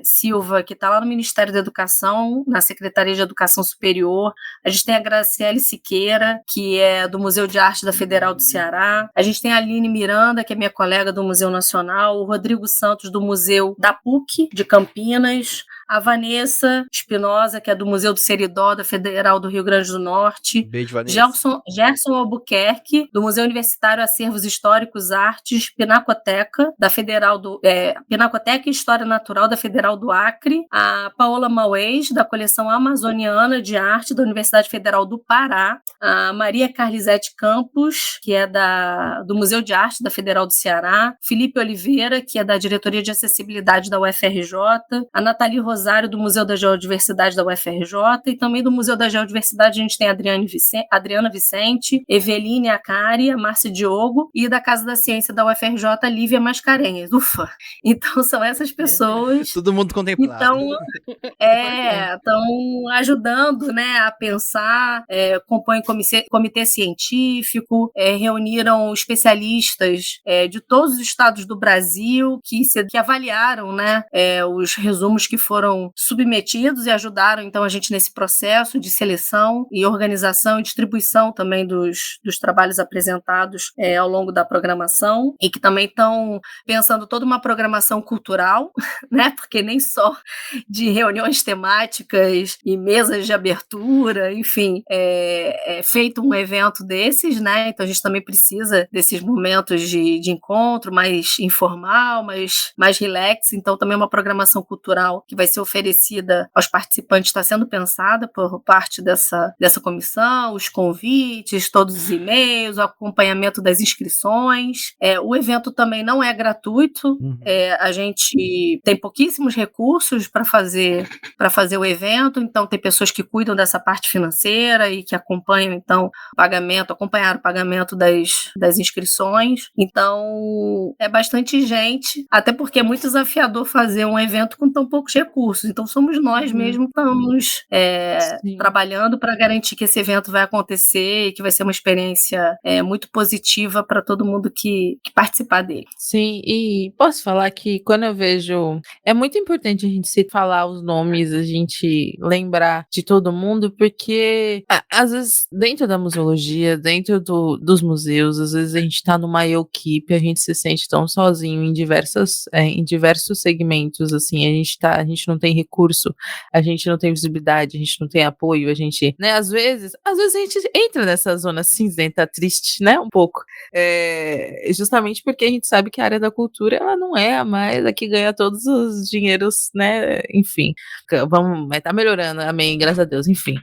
Silva, que está lá no Ministério da Educação, na Secretaria de Educação Superior. A gente tem a Graciele Siqueira, que é do Museu de Arte da Federal do Ceará. A gente tem a Aline Miranda, que é minha colega do Museu Nacional, o Rodrigo Santos, do Museu da PUC de Campinas, a Vanessa Espinosa, que é do Museu do Seridó, da Federal do Rio Grande do Norte. Beijo, Vanessa. Gerson Albuquerque, do Museu Universitário Acervos Históricos Artes, Pinacoteca, da Federal do Pinacoteca e História Natural da Federal do Acre. A Paola Mauês, da Coleção Amazoniana de Arte da Universidade Federal do Pará. A Maria Carlisete Campos, que é do Museu de Arte da Federal do Ceará. Felipe Oliveira, que é da Diretoria de Acessibilidade da UFRJ. A Nathalie Rosário, do Museu da Geodiversidade da UFRJ. E também do Museu da Geodiversidade a gente tem a Adriana Vicente, Eveline Acari, a Márcia Diogo, e da Casa da Ciência da UFRJ, Lívia Mascarenhas. Ufa! Então são essas pessoas. Todo mundo contemplado. Estão ajudando, né, a pensar, compõem comitê científico, reuniram especialistas de todos os estados do Brasil que avaliaram, né, os resumos que foram submetidos e ajudaram, então, a gente nesse processo de seleção e organização e distribuição também dos trabalhos apresentados ao longo da programação, e que também estão pensando toda uma programação cultural, né, porque nem só de reuniões temáticas e mesas de abertura, enfim, é feito um evento desses, né, então a gente também precisa desses momentos de encontro mais informal, mais relax, então também uma programação cultural que vai ser oferecida aos participantes, está sendo pensada por parte dessa comissão, os convites, todos os e-mails, o acompanhamento das inscrições. O evento também não é gratuito, a gente tem pouquíssimos recursos para fazer o evento, então tem pessoas que cuidam dessa parte financeira e que acompanham, então, acompanhar o pagamento das inscrições. Então, é bastante gente, até porque é muito desafiador fazer um evento com tão poucos recursos. Então, somos nós mesmos que estamos trabalhando para garantir que esse evento vai acontecer e que vai ser uma experiência muito positiva para todo mundo que participar dele. Sim, e posso falar que quando eu vejo... É muito importante a gente se falar os nomes, a gente lembrar de todo mundo, porque às vezes dentro da museologia, dentro dos museus, às vezes a gente tá numa equipe, a gente se sente tão sozinho em diversos segmentos, assim, a gente não tem recurso, a gente não tem visibilidade, a gente não tem apoio, a gente, né, às vezes a gente entra nessa zona cinzenta triste, né, um pouco, justamente porque a gente sabe que a área da cultura, ela não é a mais a que ganha todos os dinheiros, né, enfim, mas tá melhorando, amém, graças a Deus, enfim.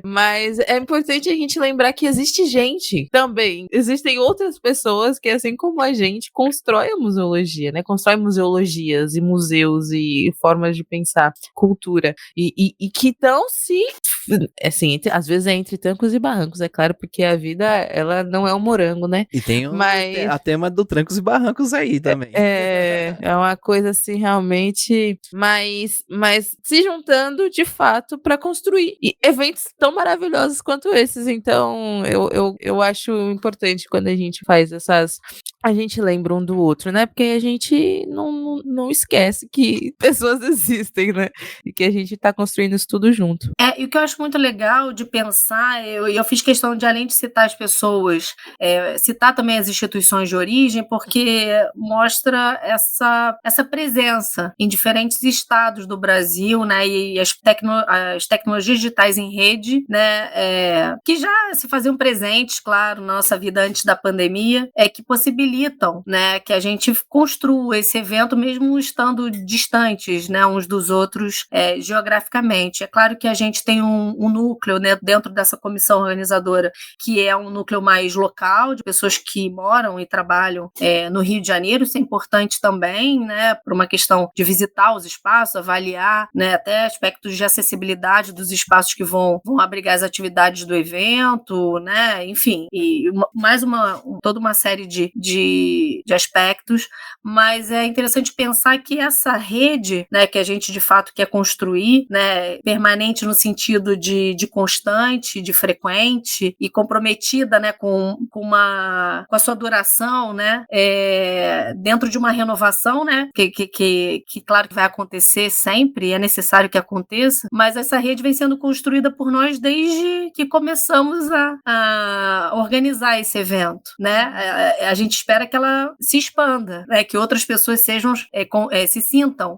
Mas é importante a gente lembrar que existe gente também, existem outras pessoas que, assim como a gente, constroem a museologia, né, constroem museologias e museus e formas de pensar cultura, e que estão assim, às vezes é entre trancos e barrancos, é claro, porque a vida, ela não é um morango, né? E tem a tema do trancos e barrancos aí também. É uma coisa assim, realmente, mas se juntando, de fato, para construir eventos tão maravilhosos quanto esses. Então, eu acho importante quando a gente faz a gente lembra um do outro, né? Porque a gente não esquece que pessoas existem, né? E que a gente tá construindo isso tudo junto. E o que eu acho muito legal de pensar, eu fiz questão de, além de citar as pessoas, citar também as instituições de origem, porque mostra essa presença em diferentes estados do Brasil, né? E as tecnologias digitais em rede, né? Que já se faziam presentes, claro, na nossa vida antes da pandemia, que possibilitam, né, que a gente construa esse evento mesmo estando distantes, né, uns dos outros geograficamente. É claro que a gente tem um núcleo, né, dentro dessa comissão organizadora, que é um núcleo mais local, de pessoas que moram e trabalham no Rio de Janeiro. Isso é importante também, né, por uma questão de visitar os espaços, avaliar, né, até aspectos de acessibilidade dos espaços que vão abrigar as atividades do evento, né, enfim, e toda uma série de aspectos, mas é interessante pensar que essa rede, né, que a gente de fato quer construir, né, permanente no sentido de constante, de frequente e comprometida, né, com a sua duração, né, dentro de uma renovação, né, que claro que vai acontecer sempre, é necessário que aconteça, mas essa rede vem sendo construída por nós desde que começamos a organizar esse evento, né? A gente espera que ela se expanda, né? Que outras pessoas sejam, se sintam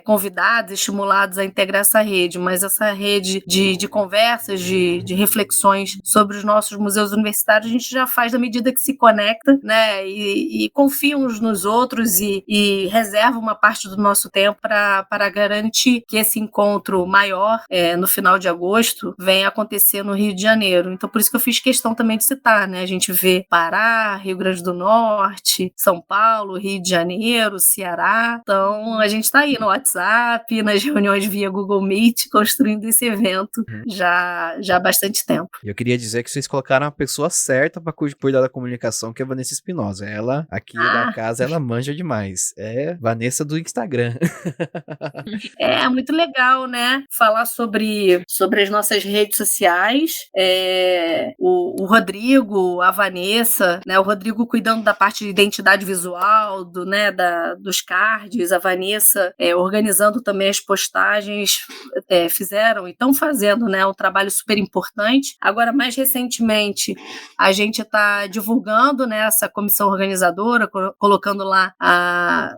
convidadas, estimuladas a integrar essa rede, mas essa rede de conversas, de reflexões sobre os nossos museus universitários, a gente já faz na medida que se conecta, né? E confia uns nos outros e reserva uma parte do nosso tempo para garantir que esse encontro maior, no final de agosto, venha acontecer no Rio de Janeiro. Então, por isso que eu fiz questão também de citar, né? A gente vê Pará, Rio Grande do Norte, São Paulo, Rio de Janeiro, Ceará. Então, a gente está aí no WhatsApp, nas reuniões via Google Meet, construindo esse evento já há bastante tempo. Eu queria dizer que vocês colocaram a pessoa certa para cuidar da comunicação, que é a Vanessa Espinosa. Ela, aqui da casa, ela manja demais. É Vanessa do Instagram. É muito legal, né? Falar sobre as nossas redes sociais. O Rodrigo, a Vanessa, né? O Rodrigo cuidando da parte de identidade visual, dos cards, a Vanessa organizando também as postagens, fizeram e estão fazendo, né, um trabalho super importante. Agora, mais recentemente, a gente está divulgando, né, essa comissão organizadora, colocando lá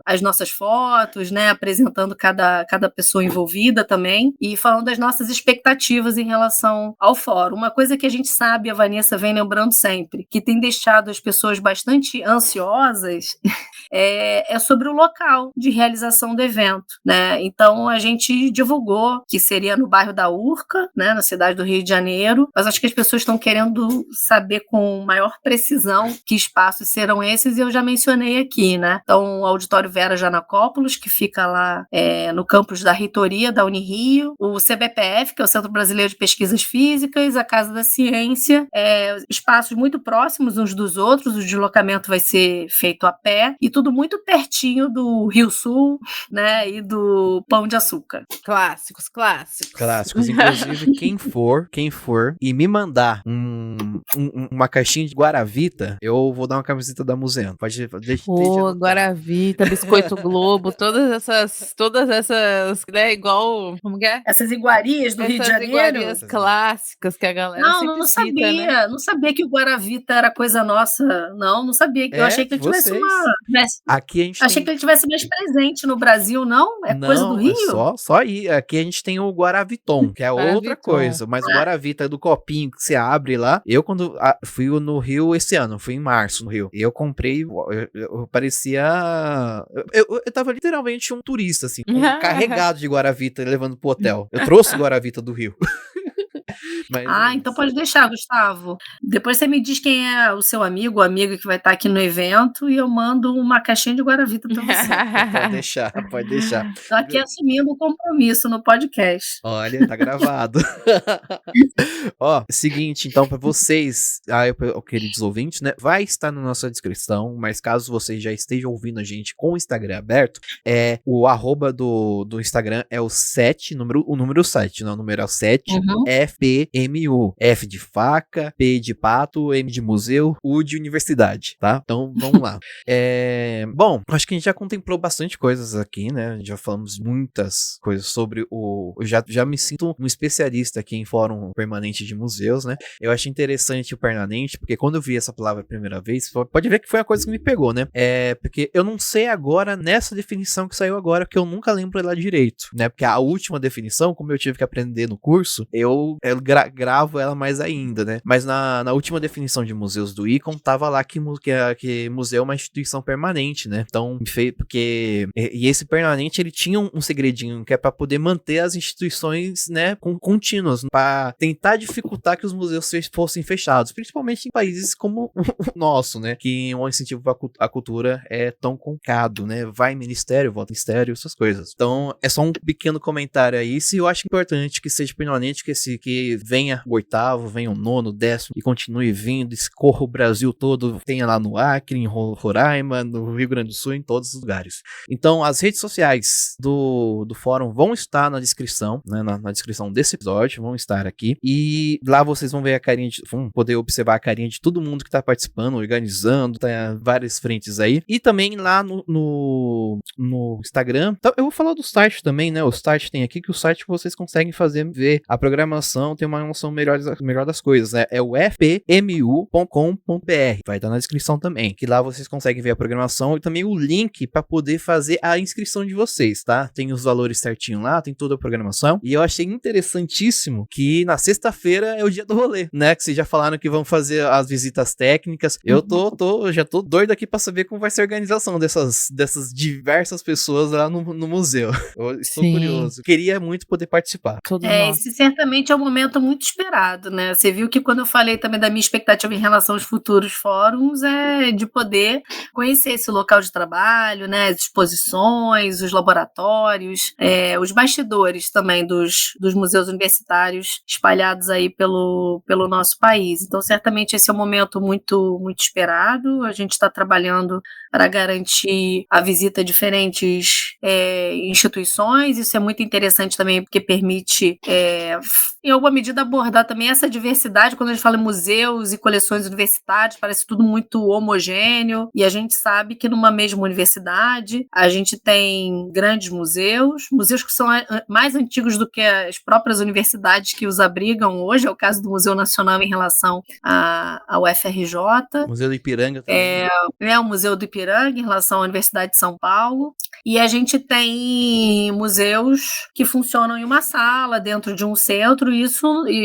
as nossas fotos, né, apresentando cada pessoa envolvida também e falando das nossas expectativas em relação ao fórum. Uma coisa que a gente sabe, a Vanessa vem lembrando sempre, que tem deixado as pessoas bastante ansiosas, é sobre o local de realização do evento, né? Então, a gente divulgou que seria no bairro da Urca, né, na cidade do Rio de Janeiro, mas acho que as pessoas estão querendo saber com maior precisão que espaços serão esses, e eu já mencionei aqui, né? Então, o Auditório Vera Janacópolis, que fica lá no campus da reitoria da Unirio, o CBPF, que é o Centro Brasileiro de Pesquisas Físicas, a Casa da Ciência, espaços muito próximos uns dos outros, o deslocamento vai ser feito a pé, e tudo muito pertinho do Rio Sul, né, e do Pão de Açúcar. Clássicos. Inclusive, quem for e me mandar uma caixinha de Guaravita, eu vou dar uma camiseta da Museano. Pode deixar. Guaravita, Biscoito Globo, todas essas, né, igual, como que é? Essas iguarias do Rio de Janeiro. Essas iguarias clássicas que a galera não cita, sabia, né? Não sabia que o Guaravita era coisa nossa, não sabia. Eu achei que ele tivesse Aqui a gente achei que ele tivesse mais presente no Brasil, não? Coisa do Rio? Só aí. Aqui a gente tem o Guaraviton, que é outra coisa, mas o Guaravita é do copinho que você abre lá. Eu, quando fui no Rio esse ano, fui em março no Rio, eu comprei, eu parecia... Eu tava literalmente um turista, assim, carregado de Guaravita, levando pro hotel. Eu trouxe Guaravita do Rio. Mas, então pode deixar, Gustavo. Depois você me diz quem é o seu amigo ou amiga que vai estar aqui no evento e eu mando uma caixinha de Guaravita pra você. Pode deixar. Tô aqui assumindo o compromisso no podcast. Olha, tá gravado. Seguinte, então, pra vocês, queridos ouvintes, né, vai estar na nossa descrição, mas caso vocês já estejam ouvindo a gente com o Instagram aberto, o arroba do Instagram é o 7, o número 7, não, o número é o 7, FPMU. F de faca, P de pato, M de museu, U de universidade, tá? Então, vamos lá. Bom, acho que a gente já contemplou bastante coisas aqui, né? Já falamos muitas coisas sobre já me sinto um especialista aqui em fórum permanente de museus, né? Eu acho interessante o permanente, porque quando eu vi essa palavra a primeira vez, pode ver que foi a coisa que me pegou, né? Porque eu não sei agora, nessa definição que saiu agora, que eu nunca lembro ela direito, né? Porque a última definição, como eu tive que aprender no curso, eu gravo ela mais ainda, né? Mas na última definição de museus do ICOM, tava lá que museu é uma instituição permanente, né? Então, porque... E esse permanente, ele tinha um segredinho, que é pra poder manter as instituições, né, contínuas, pra tentar dificultar que os museus fossem fechados, principalmente em países como o nosso, né? Que um incentivo à cultura é tão complicado, né? Vai em ministério, volta em ministério, essas coisas. Então, é só um pequeno comentário aí. Se eu acho importante que seja permanente, que venha o 8º, venha o 9º, 10º e continue vindo, escorra o Brasil todo, tenha lá no Acre, em Roraima, no Rio Grande do Sul, em todos os lugares. Então, as redes sociais do fórum vão estar na descrição, né, na descrição desse episódio, vão estar aqui, e lá vocês vão ver vão poder observar a carinha de todo mundo que tá participando, organizando, tá várias frentes aí, e também lá no Instagram. Então, eu vou falar do site também, né, o site tem aqui, que o site vocês conseguem ver a programação, tem uma uma noção melhor das coisas, né? É o fpmu.com.br, vai estar na descrição também, que lá vocês conseguem ver a programação e também o link para poder fazer a inscrição de vocês, tá? Tem os valores certinho lá, tem toda a programação, e eu achei interessantíssimo que na sexta-feira é o dia do rolê, né? Que vocês já falaram que vão fazer as visitas técnicas. Eu já tô doido aqui para saber como vai ser a organização dessas diversas pessoas lá no museu. Eu estou curioso. Queria muito poder participar. Esse certamente é um momento muito esperado, né? Você viu que quando eu falei também da minha expectativa em relação aos futuros fóruns, é de poder conhecer esse local de trabalho, né? As exposições, os laboratórios, os bastidores também dos museus universitários espalhados aí pelo nosso país. Então, certamente esse é um momento muito, muito esperado. A gente está trabalhando para garantir a visita a diferentes instituições. Isso é muito interessante também, porque permite, em alguma medida, abordar também essa diversidade. Quando a gente fala em museus e coleções universitárias, parece tudo muito homogêneo, e a gente sabe que numa mesma universidade a gente tem grandes museus que são mais antigos do que as próprias universidades que os abrigam hoje. É o caso do Museu Nacional em relação ao UFRJ. Museu do Ipiranga também. O Museu do Ipiranga em relação à Universidade de São Paulo. E a gente tem museus que funcionam em uma sala, dentro de um centro, e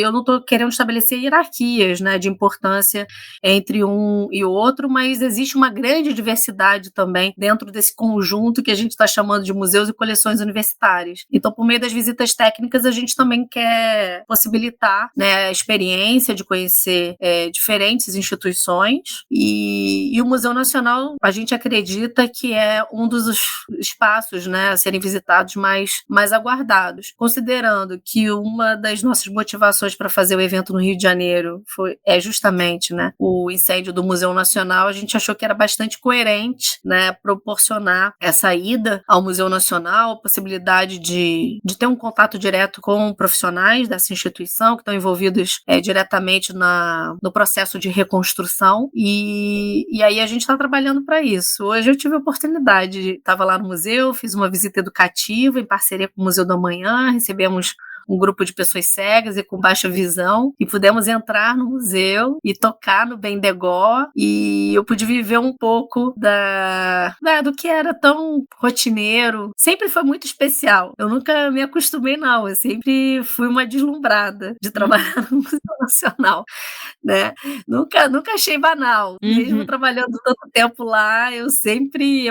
eu não estou querendo estabelecer hierarquias, né, de importância entre um e outro, mas existe uma grande diversidade também dentro desse conjunto que a gente está chamando de museus e coleções universitárias. Então, por meio das visitas técnicas, a gente também quer possibilitar, né, a experiência de conhecer diferentes instituições, e o Museu Nacional, a gente acredita que é um dos espaços, né, a serem visitados mais aguardados. Considerando que uma das nossas motivações para fazer o evento no Rio de Janeiro é justamente, né, o incêndio do Museu Nacional, a gente achou que era bastante coerente, né, proporcionar essa ida ao Museu Nacional, a possibilidade de ter um contato direto com profissionais dessa instituição que estão envolvidos diretamente no processo de reconstrução, e aí a gente está trabalhando para isso. Hoje eu tive a oportunidade, estava lá no museu, fiz uma visita educativa em parceria com o Museu da Manhã, recebemos um grupo de pessoas cegas e com baixa visão, e pudemos entrar no museu e tocar no Bendegó, e eu pude viver um pouco do que era tão rotineiro. Sempre foi muito especial. Eu nunca me acostumei, não. Eu sempre fui uma deslumbrada de trabalhar no Museu Nacional, né? Nunca achei banal. Mesmo trabalhando tanto tempo lá, eu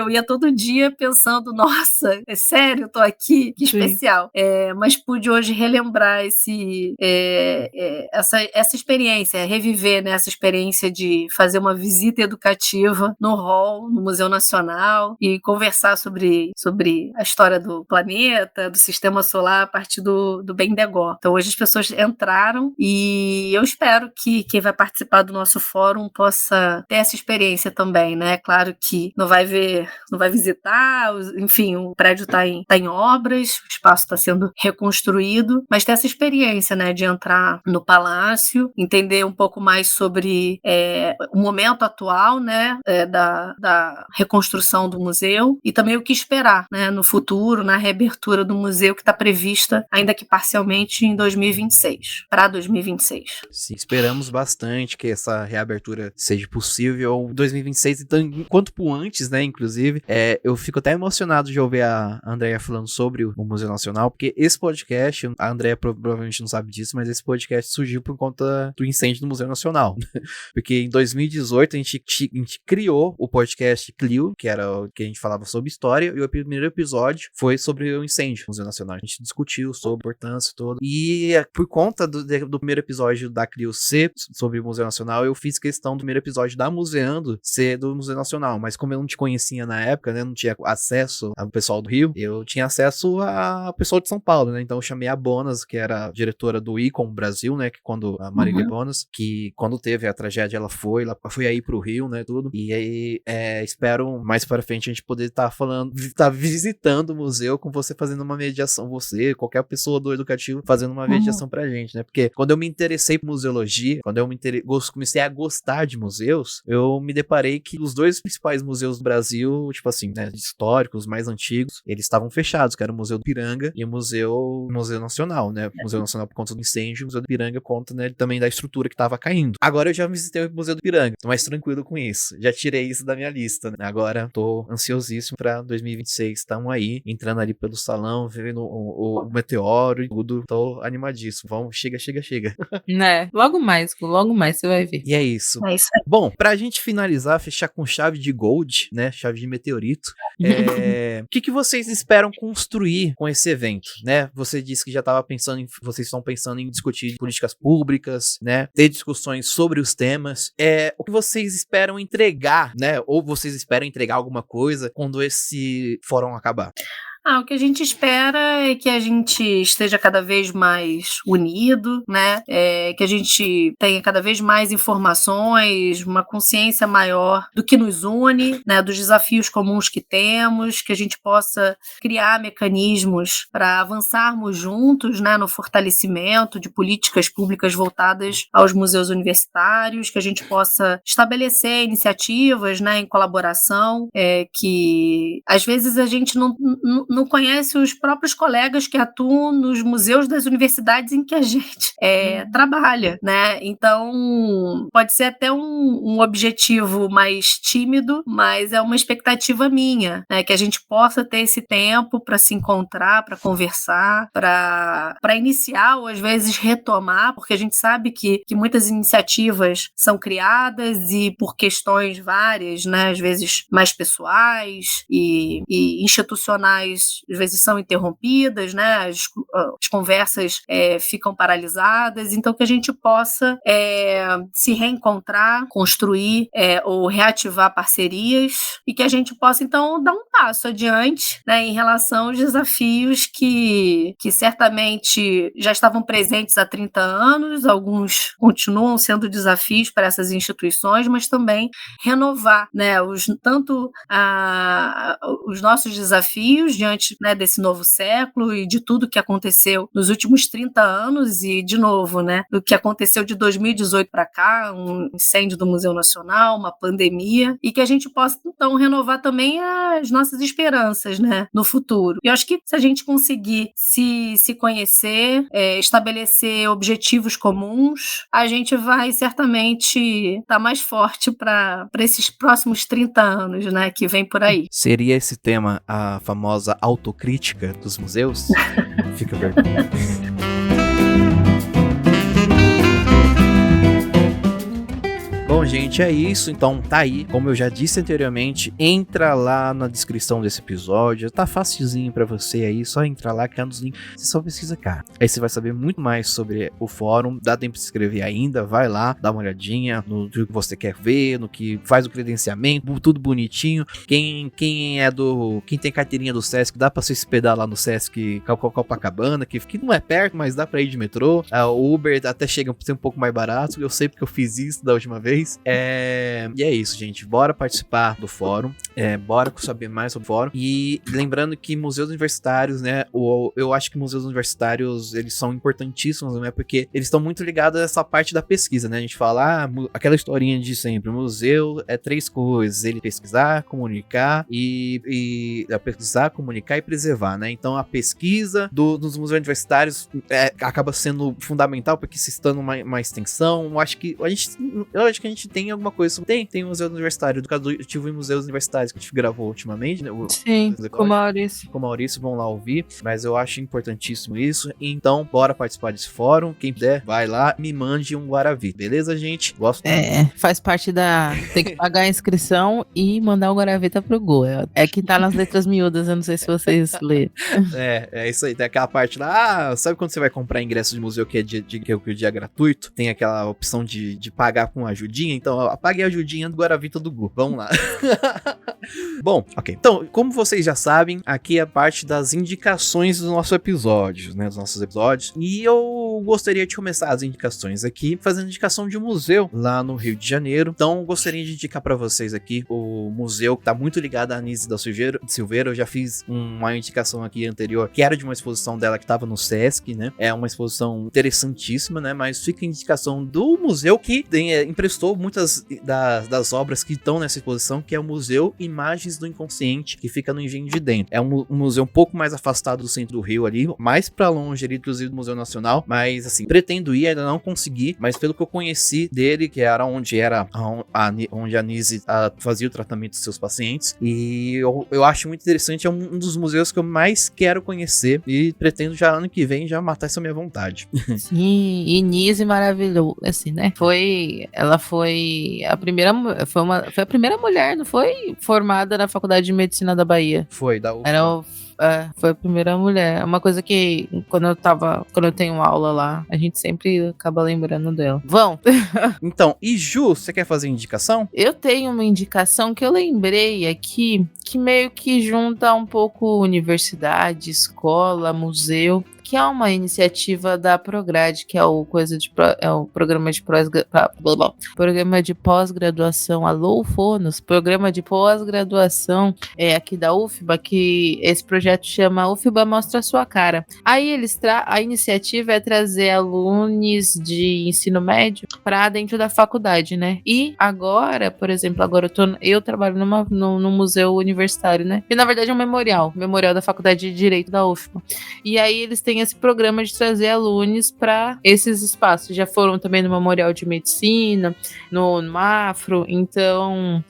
ia todo dia pensando, nossa, é sério, eu tô aqui? Que especial. Mas pude hoje relembrar essa experiência, reviver, né, essa experiência de fazer uma visita educativa no hall, no Museu Nacional, e conversar sobre a história do planeta, do sistema solar, a partir do Bendegó. Então hoje as pessoas entraram, e eu espero que quem vai participar do nosso fórum possa ter essa experiência também, né? Claro que não vai visitar, enfim, o prédio está em obras, o espaço está sendo reconstruído, mas ter essa experiência, né, de entrar no palácio, entender um pouco mais sobre o momento atual, né, da reconstrução do museu, e também o que esperar, né, no futuro, na reabertura do museu, que está prevista, ainda que parcialmente, em 2026, para 2026. Sim, esperamos bastante que essa reabertura seja possível em 2026, então, enquanto por antes, né, inclusive, eu fico até emocionado de ouvir a Andrea falando sobre o Museu Nacional, porque esse podcast, a Andrea provavelmente não sabe disso, mas esse podcast surgiu por conta do incêndio do Museu Nacional. Porque em 2018 a gente criou o podcast Clio, que era o que a gente falava sobre história, e o primeiro episódio foi sobre o incêndio do Museu Nacional. A gente discutiu sobre a importância toda. E por conta do primeiro episódio da Clio ser sobre o Museu Nacional, eu fiz questão do primeiro episódio da Museando ser do Museu Nacional. Mas como eu não te conhecia na época, né, não tinha acesso ao pessoal do Rio, eu tinha acesso ao pessoal de São Paulo, né? Então eu chamei a Bonas, que era a diretora do ICOM Brasil, né, que quando a Marília Bonas, que quando teve a tragédia, ela foi aí pro Rio, né, tudo, e aí espero mais para frente a gente poder estar visitando o museu com você fazendo uma mediação, qualquer pessoa do educativo fazendo uma mediação pra gente, né, porque quando eu me interessei interessei por museologia, quando eu comecei a gostar de museus, eu me deparei que os dois principais museus do Brasil, tipo assim, né, históricos, mais antigos, eles estavam fechados, que era o Museu do Ipiranga e o Museu Nacional, né? O Museu Nacional por conta do incêndio, o Museu do Ipiranga por conta, né, também da estrutura que tava caindo. Agora eu já visitei o Museu do Ipiranga, tô mais tranquilo com isso. Já tirei isso da minha lista, né? Agora tô ansiosíssimo pra 2026. Estamos aí, entrando ali pelo salão, vendo o meteoro e tudo. Tô animadíssimo. Vamos, chega. Né? Logo mais você vai ver. E é isso. É isso aí. Bom, pra gente finalizar, fechar com chave de gold, né? Chave de meteorito. O que vocês esperam construir com esse evento, né? Você disse que já estava pensando vocês estão pensando em discutir políticas públicas, né? Ter discussões sobre os temas. O que vocês esperam entregar, né? Ou vocês esperam entregar alguma coisa quando esse fórum acabar? O que a gente espera é que a gente esteja cada vez mais unido, né? Que a gente tenha cada vez mais informações, uma consciência maior do que nos une, né? Dos desafios comuns que temos, que a gente possa criar mecanismos para avançarmos juntos, né? No fortalecimento de políticas públicas voltadas aos museus universitários, que a gente possa estabelecer iniciativas, né? Em colaboração, que às vezes a gente não conhece os próprios colegas que atuam nos museus das universidades em que a gente trabalha, né? Então, pode ser até um objetivo mais tímido, mas é uma expectativa minha, né? Que a gente possa ter esse tempo para se encontrar, para conversar, para iniciar ou às vezes retomar, porque a gente sabe que muitas iniciativas são criadas e por questões várias, né? Às vezes mais pessoais e institucionais, às vezes são interrompidas, né? As conversas ficam paralisadas, então que a gente possa se reencontrar, construir ou reativar parcerias e que a gente possa então dar um passo adiante, né, em relação aos desafios que certamente já estavam presentes há 30 anos, alguns continuam sendo desafios para essas instituições, mas também renovar, né, tanto os nossos desafios diante, né, desse novo século e de tudo que aconteceu nos últimos 30 anos e, de novo, né, do que aconteceu de 2018 para cá, um incêndio do Museu Nacional, uma pandemia, e que a gente possa, então, renovar também as nossas esperanças, né, no futuro. E eu acho que se a gente conseguir se conhecer, estabelecer objetivos comuns, a gente vai certamente estar mais forte para esses próximos 30 anos, né, que vem por aí. Seria esse tema a famosa autocrítica dos museus? Fica a pergunta. Bom, gente, é isso. Então, tá aí. Como eu já disse anteriormente, entra lá na descrição desse episódio. Tá facilzinho pra você aí. Só entra lá, clicar nos links. Você só pesquisa cá. Aí você vai saber muito mais sobre o fórum. Dá tempo de se inscrever ainda. Vai lá, dá uma olhadinha no que você quer ver, no que faz o credenciamento. Tudo bonitinho. Quem tem carteirinha do Sesc, dá pra se hospedar lá no Sesc Copacabana, que não é perto, mas dá pra ir de metrô. O Uber até chega a ser um pouco mais barato. Eu sei porque eu fiz isso da última vez. E é isso, gente. Bora participar do fórum. Bora saber mais sobre o fórum. E lembrando que museus universitários, né? Eu acho que museus universitários, eles são importantíssimos, né? Porque eles estão muito ligados a essa parte da pesquisa, né? A gente fala, aquela historinha de sempre. O museu é 3 coisas. Ele pesquisar, comunicar pesquisar, comunicar e preservar, né? Então a pesquisa dos museus universitários acaba sendo fundamental, porque se estando uma extensão, eu acho que a gente tem alguma coisa. Tem museu universitário, educativo em museus universitários que a gente gravou ultimamente, né? Sim, com o Maurício. Com o Maurício, vão lá ouvir. Mas eu acho importantíssimo isso. Então, bora participar desse fórum. Quem puder, vai lá, me mande um Guaravi. Beleza, gente? Gosto. Faz parte tem que pagar a inscrição e mandar o Guaravita pro Gu. É que tá nas letras miúdas, eu não sei se vocês leram. É isso aí. Tem aquela parte lá. Sabe quando você vai comprar ingresso de museu que o dia é gratuito? Tem aquela opção de pagar com ajudinha? Então, apague a ajudinha do Guaravita do Gu. Vamos lá. Bom, ok. Então, como vocês já sabem, aqui é a parte das indicações dos nossos episódios, né? Dos nossos episódios. E eu gostaria de começar as indicações aqui, fazendo indicação de um museu lá no Rio de Janeiro. Então, eu gostaria de indicar pra vocês aqui o museu que tá muito ligado à Anísia da Silveira. Eu já fiz uma indicação aqui anterior, que era de uma exposição dela que tava no Sesc, né? É uma exposição interessantíssima, né? Mas fica a indicação do museu que emprestou muitas das obras que estão nessa exposição, que é o Museu Imagens do Inconsciente, que fica no Engenho de Dentro. É um museu um pouco mais afastado do centro do Rio ali, mais pra longe ali, inclusive do Museu Nacional, mas assim, pretendo ir, ainda não consegui, mas pelo que eu conheci dele, que era onde a Anísia fazia o tratamento dos seus pacientes, e eu acho muito interessante, é um dos museus que eu mais quero conhecer, e pretendo já ano que vem já matar essa minha vontade. Sim, e Nise maravilhoso, assim, né? Ela foi a primeira mulher, não foi? Formada na Faculdade de Medicina da Bahia. Foi, da UFBA. Foi a primeira mulher. É uma coisa que, quando eu tenho aula lá, a gente sempre acaba lembrando dela. Vão! Então, e Ju, você quer fazer indicação? Eu tenho uma indicação que eu lembrei aqui, que meio que junta um pouco universidade, escola, museu, que é uma iniciativa da Prograde, que é o programa de pós-graduação, alô Fonos, programa de pós-graduação aqui da UFBA, que esse projeto chama UFBA Mostra a Sua Cara. Aí a iniciativa é trazer alunos de ensino médio para dentro da faculdade, né? E agora, por exemplo, eu trabalho num museu universitário, né? E na verdade é um memorial da Faculdade de Direito da UFBA. E aí eles têm esse programa de trazer alunos para esses espaços. Já foram também no Memorial de Medicina, no Mafro, então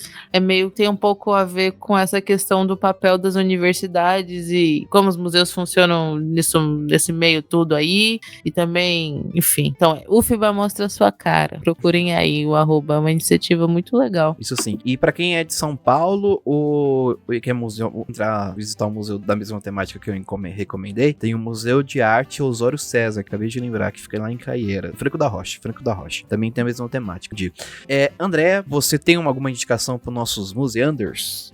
tem um pouco a ver com essa questão do papel das universidades e como os museus funcionam nesse meio tudo aí, e também, enfim. Então, UFBA Mostra a Sua Cara. Procurem aí o @, é uma iniciativa muito legal. Isso sim. E para quem é de São Paulo, quer visitar o museu da mesma temática que eu recomendei, tem o Museu de Arte Osório César, que acabei de lembrar, que fica lá em Caieira. Franco da Rocha. Também tem a mesma temática. André, você tem alguma indicação para os nossos museanders?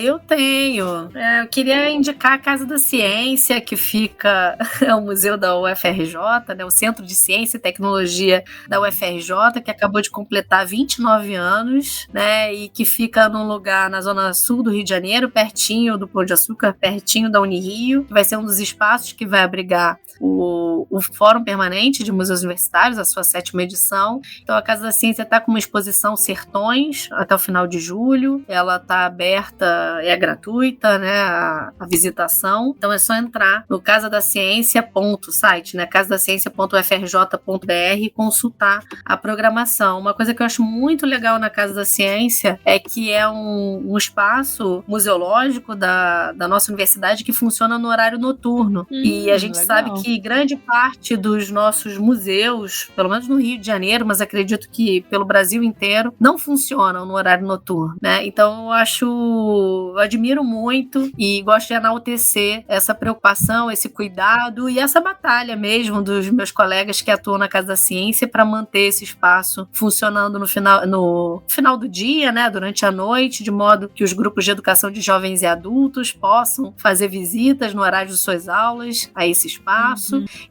Eu tenho. Eu queria indicar a Casa da Ciência, que fica é o museu da UFRJ, né, o Centro de Ciência e Tecnologia da UFRJ, que acabou de completar 29 anos, né, e que fica num lugar na zona sul do Rio de Janeiro, pertinho do Pão de Açúcar, pertinho da Unirio, que vai ser um dos espaços que vai abrigar o Fórum Permanente de Museus Universitários, a sua 7ª edição. Então, a Casa da Ciência está com uma exposição Sertões até o final de julho. Ela está aberta, é gratuita, né, a visitação. Então, é só entrar no casadaciencia.site, né, casadaciencia.ufrj.br e consultar a programação. Uma coisa que eu acho muito legal na Casa da Ciência é que é um espaço museológico da nossa universidade que funciona no horário noturno. E a gente sabe que grande parte dos nossos museus, pelo menos no Rio de Janeiro, mas acredito que pelo Brasil inteiro, não funcionam no horário noturno, né? Então eu admiro muito e gosto de enaltecer essa preocupação, esse cuidado e essa batalha mesmo dos meus colegas que atuam na Casa da Ciência para manter esse espaço funcionando no final do dia, né? Durante a noite, de modo que os grupos de educação de jovens e adultos possam fazer visitas no horário de suas aulas a esse espaço.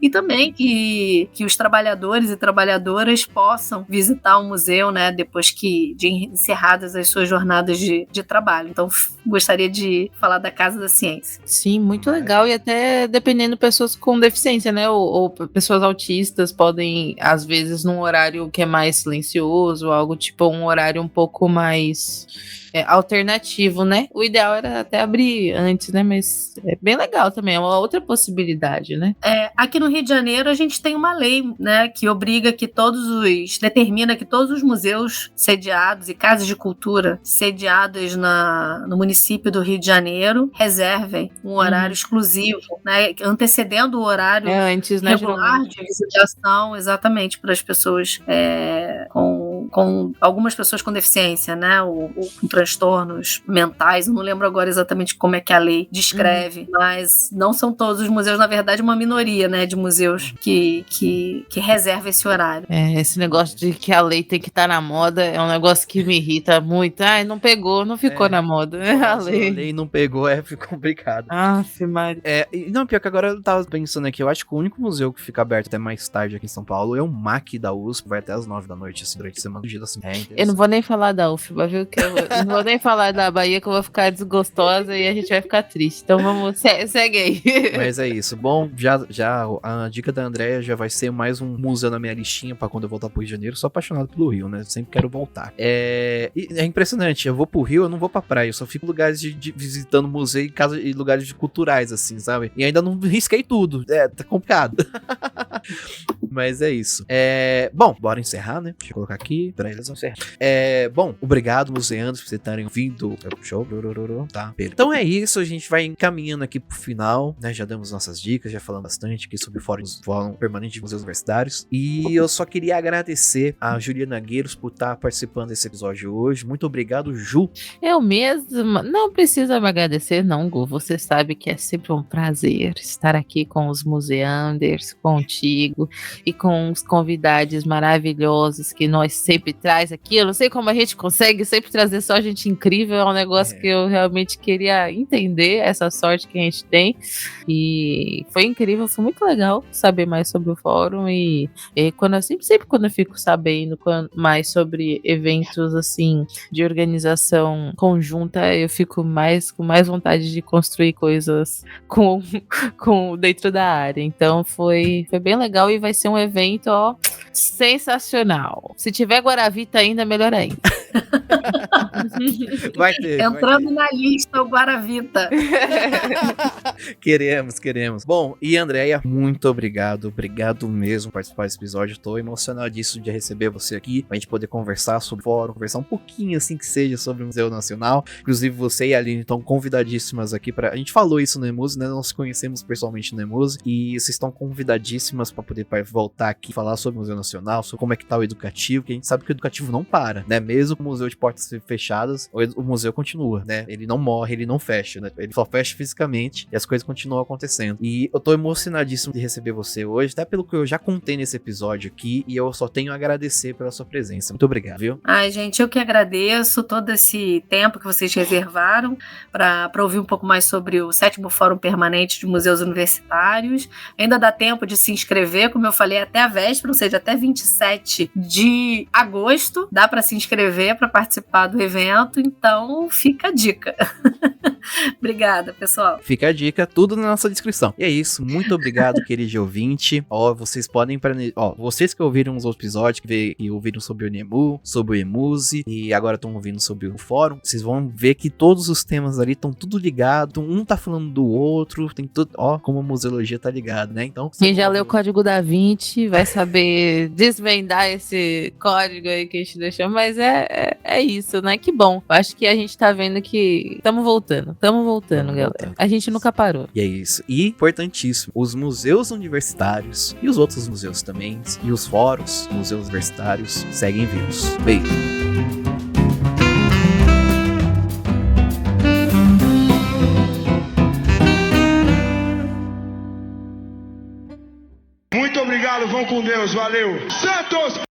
E também que os trabalhadores e trabalhadoras possam visitar o museu, né, depois de encerradas as suas jornadas de trabalho. Então, gostaria de falar da Casa da Ciência. Sim, muito legal, e até dependendo pessoas com deficiência, né, ou pessoas autistas podem, às vezes, num horário que é mais silencioso, algo tipo um horário um pouco mais alternativo, né? O ideal era até abrir antes, né? Mas é bem legal também, é uma outra possibilidade, né? Aqui no Rio de Janeiro a gente tem uma lei, né, que determina que todos os museus sediados e casas de cultura sediadas no município do Rio de Janeiro reservem um horário exclusivo, né, antecedendo o horário antes, né, regular de visitação, exatamente, para as pessoas com com algumas pessoas com deficiência, né? Ou com transtornos mentais. Eu não lembro agora exatamente como é que a lei descreve, mas não são todos os museus, na verdade, uma minoria, né, de museus que reserva esse horário. Esse negócio de que a lei tem que estar na moda é um negócio que me irrita muito. Ai, não pegou, não ficou na moda. A lei não pegou, fica complicado. Maria. Não, pior que agora eu tava pensando aqui, eu acho que o único museu que fica aberto até mais tarde aqui em São Paulo é o MAC da USP, vai até às 9 da noite, assim, durante a semana do dia, assim. Eu não vou nem falar da UFBA, viu? Eu não vou nem falar da Bahia, que eu vou ficar desgostosa e a gente vai ficar triste. Então vamos, segue aí. Mas é isso. Bom, já a dica da Andréia já vai ser mais um museu na minha listinha pra quando eu voltar pro Rio de Janeiro. Sou apaixonado pelo Rio, né? Sempre quero voltar. É impressionante. Eu vou pro Rio, eu não vou pra praia. Eu só fico em lugares visitando museu e lugares culturais, assim, sabe? E ainda não risquei tudo. Tá complicado. Mas é isso. Bom, bora encerrar, né? Deixa eu colocar aqui. Peraí, eles vão encerrar. Bom, obrigado, museanos, por vocês estarem ouvindo. Show. Tá. Então é isso. A gente vai encaminhando aqui pro final, né? Já damos nossas dicas, já falamos bastante aqui sobre o Fórum Permanente de Museus Universitários. E eu só queria agradecer a Juliana Gueiros por estar participando desse episódio hoje. Muito obrigado, Ju. Eu mesma. Não precisa me agradecer, não, Gu. Você sabe que é sempre um prazer estar aqui com os museanders, contigo e com os convidados maravilhosos que nós sempre traz aqui. Eu não sei como a gente consegue sempre trazer só gente incrível. É um negócio que eu realmente queria entender, essa sorte que a gente tem. E foi incrível, foi muito legal saber mais sobre o fórum. E sempre quando eu fico sabendo mais sobre eventos assim de organização conjunta, eu fico com mais vontade de construir coisas com dentro da área. Então foi bem legal e vai ser um evento, ó, sensacional. Se tiver Guaravita ainda, melhor ainda. Vai ter. Entrando na lista o Guaravita. Queremos. Bom, e Andréia, muito obrigado. Obrigado mesmo por participar desse episódio. Tô emocionadíssimo de receber você aqui, pra gente poder conversar sobre o fórum, conversar um pouquinho, assim que seja, sobre o Museu Nacional. Inclusive, você e a Aline estão convidadíssimas aqui pra... A gente falou isso no Emuse, né? Nós conhecemos pessoalmente no Emuse, e vocês estão convidadíssimas pra poder voltar aqui e falar sobre o Museu Nacional, sobre como é que tá o educativo, que a gente sabe que o educativo não para, né? Mesmo com o museu de portas fechadas, o museu continua, né? Ele não morre, ele não fecha, né? Ele só fecha fisicamente e as coisas continuam acontecendo. E eu tô emocionadíssimo de receber você hoje, até pelo que eu já contei nesse episódio aqui, e eu só tenho a agradecer pela sua presença. Muito obrigado, viu? Ai, gente, eu que agradeço todo esse tempo que vocês reservaram para ouvir um pouco mais sobre o 7º Fórum Permanente de Museus Universitários. Ainda dá tempo de se inscrever, como eu falei, até a véspera, ou seja, até 27 de agosto, dá para se inscrever para participar do evento, então fica a dica. Obrigada, pessoal. Fica a dica, tudo na nossa descrição. E é isso, muito obrigado, querido ouvinte. Vocês podem... vocês que ouviram os outros episódios, que ouviram sobre o NEMU, sobre o Emuse, e agora estão ouvindo sobre o fórum, vocês vão ver que todos os temas ali estão tudo ligado, um tá falando do outro, tem tudo... como a museologia tá ligada, né? Então... Quem já leu o Código da Vinci vai saber desvendar esse código aí que a gente deixou, mas é isso, né? Que bom. Eu acho que a gente tá vendo que estamos voltando, galera. A gente nunca parou. E é isso. E, importantíssimo, os museus universitários e os outros museus também, e os fóruns, museus universitários, seguem vivos. Beijo. Muito obrigado, vão com Deus, valeu. Santos!